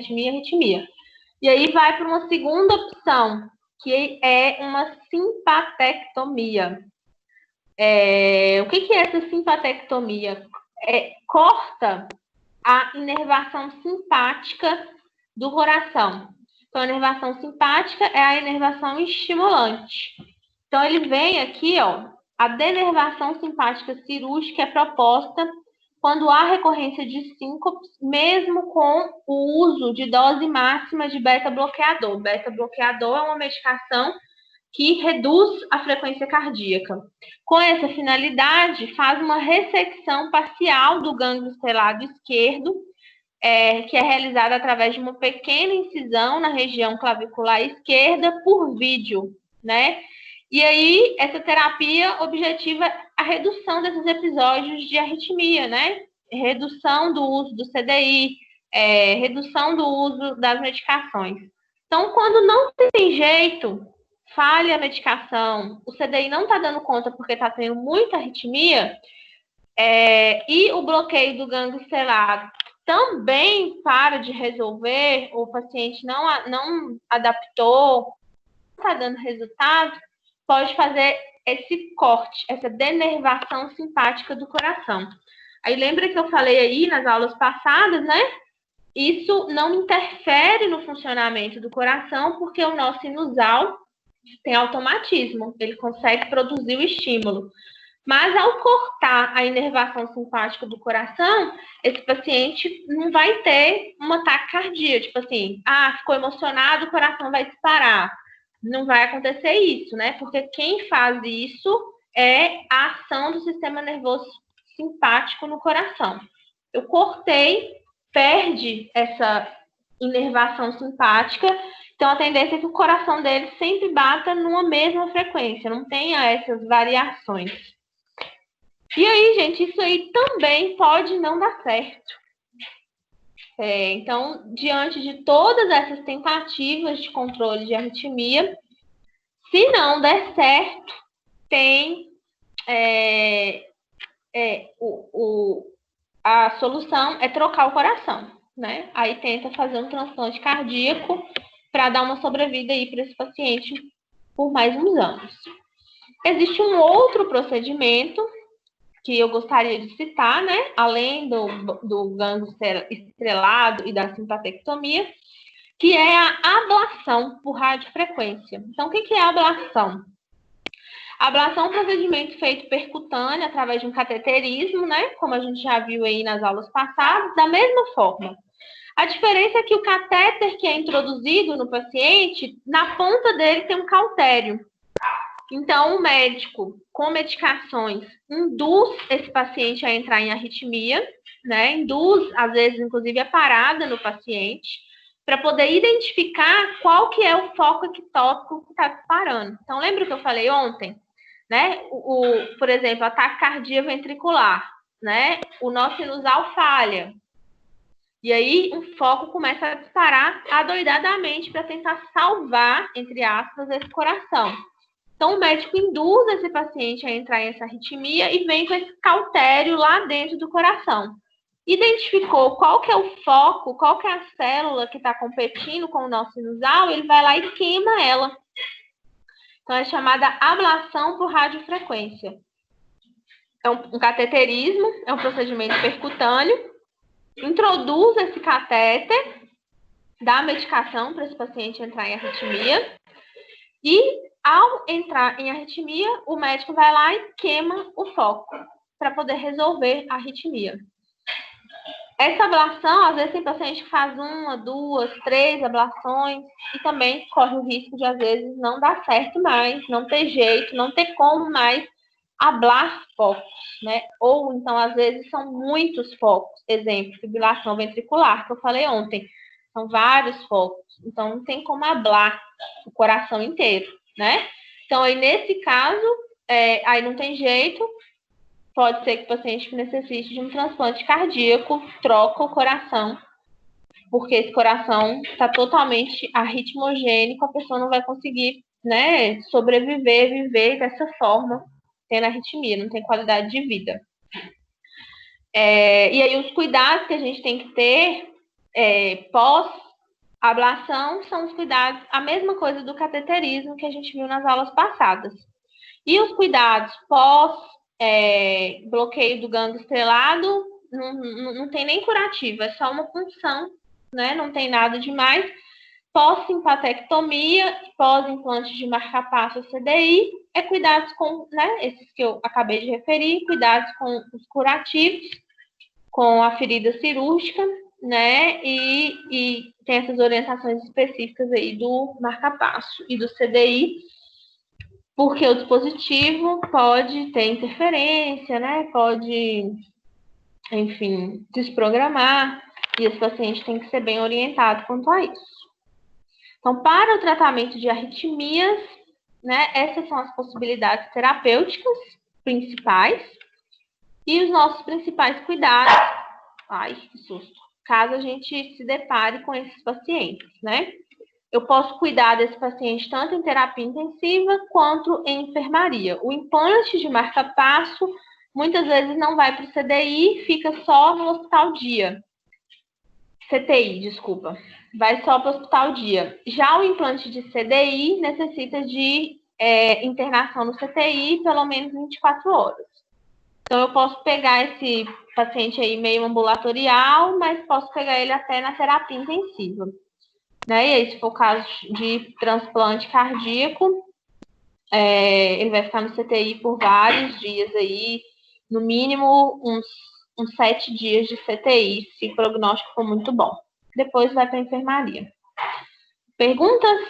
S1: E aí vai para uma segunda opção, que é uma simpatectomia. O que é essa simpatectomia? Corta a inervação simpática do coração. Então, a inervação simpática é a inervação estimulante. Então, ele vem aqui, ó, a denervação simpática cirúrgica é proposta quando há recorrência de síncopes, mesmo com o uso de dose máxima de beta-bloqueador. Beta-bloqueador é uma medicação que reduz a frequência cardíaca. Com essa finalidade, faz uma ressecção parcial do gânglio estrelado esquerdo, que é realizada através de uma pequena incisão na região clavicular esquerda por vídeo, né? E aí, essa terapia objetiva a redução desses episódios de arritmia, né? Redução do uso do CDI, redução do uso das medicações. Então, quando não tem jeito, falha a medicação, o CDI não está dando conta porque está tendo muita arritmia, e o bloqueio do gânglio estelar também para de resolver, o paciente não adaptou, não está dando resultado, pode fazer esse corte, essa denervação simpática do coração. Aí lembra que eu falei aí nas aulas passadas, né? Isso não interfere no funcionamento do coração, porque o nosso sinusal tem automatismo, ele consegue produzir o estímulo. Mas ao cortar a inervação simpática do coração, esse paciente não vai ter uma taquicardia, tipo assim, ficou emocionado, o coração vai disparar. Não vai acontecer isso, né? Porque quem faz isso é a ação do sistema nervoso simpático no coração. Eu cortei, perde essa inervação simpática, então a tendência é que o coração dele sempre bata numa mesma frequência, não tenha essas variações. E aí, gente, isso aí também pode não dar certo. Então, diante de todas essas tentativas de controle de arritmia, se não der certo, tem a solução é trocar o coração, né? Aí tenta fazer um transplante cardíaco para dar uma sobrevida aí para esse paciente por mais uns anos. Existe um outro procedimento que eu gostaria de citar, né? Além do gânglio estrelado e da simpatectomia, que é a ablação por radiofrequência. Então, o que é a ablação? A ablação é um procedimento feito percutâneo através de um cateterismo, né? Como a gente já viu aí nas aulas passadas, da mesma forma. A diferença é que o catéter que é introduzido no paciente, na ponta dele tem um cautério. Então, o médico, com medicações, induz esse paciente a entrar em arritmia, né? Induz, às vezes, inclusive, a parada no paciente, para poder identificar qual que é o foco ectópico que está disparando. Então, lembra que eu falei ontem? Né? Por exemplo, a taquicardia ventricular, né? O nosso sinusal falha. E aí, o foco começa a disparar adoidadamente para tentar salvar, entre aspas, esse coração. Então, o médico induz esse paciente a entrar em essa arritmia e vem com esse cautério lá dentro do coração. Identificou qual que é o foco, qual que é a célula que está competindo com o nosso sinusal, ele vai lá e queima ela. Então, é chamada ablação por radiofrequência. É um cateterismo, é um procedimento percutâneo. Introduz esse catéter, dá medicação para esse paciente entrar em arritmia. E, ao entrar em arritmia, o médico vai lá e queima o foco para poder resolver a arritmia. Essa ablação, às vezes, tem paciente que faz 1, 2, 3 ablações e também corre o risco de, às vezes, não dar certo mais, não ter jeito, não ter como mais ablar focos, né? Ou, então, às vezes, são muitos focos. Exemplo, fibrilação ventricular, que eu falei ontem. São vários focos. Então, não tem como ablar o coração inteiro, né? Então, aí, nesse caso, aí não tem jeito. Pode ser que o paciente necessite de um transplante cardíaco, troca o coração, porque esse coração está totalmente arritmogênico, a pessoa não vai conseguir, né, sobreviver, viver dessa forma, tendo arritmia, não tem qualidade de vida. E aí os cuidados que a gente tem que ter pós-ablação são os cuidados, a mesma coisa do cateterismo que a gente viu nas aulas passadas. E os cuidados bloqueio do gânglio estrelado, não tem nem curativo, é só uma punção, né? Não tem nada demais. Pós-simpatectomia, pós-implante de marcapasso CDI, cuidados com, né, esses que eu acabei de referir, cuidados com os curativos, com a ferida cirúrgica, né? E tem essas orientações específicas aí do marcapasso e do CDI, porque o dispositivo pode ter interferência, né? Pode, enfim, desprogramar, e esse paciente tem que ser bem orientado quanto a isso. Então, para o tratamento de arritmias, né? Essas são as possibilidades terapêuticas principais e os nossos principais cuidados. Ai, que susto. Caso a gente se depare com esses pacientes, né? Eu posso cuidar desse paciente tanto em terapia intensiva quanto em enfermaria. O implante de marca-passo muitas vezes não vai para o CDI, fica só no hospital dia. CTI, desculpa. Vai só para o hospital dia. Já o implante de CDI necessita de internação no CTI pelo menos 24 horas. Então, eu posso pegar esse paciente aí meio ambulatorial, mas posso pegar ele até na terapia intensiva. Né? E aí, se for o caso de transplante cardíaco, ele vai ficar no CTI por vários dias aí, no mínimo uns 7 dias de CTI, se o prognóstico for muito bom. Depois vai para a enfermaria. Perguntas?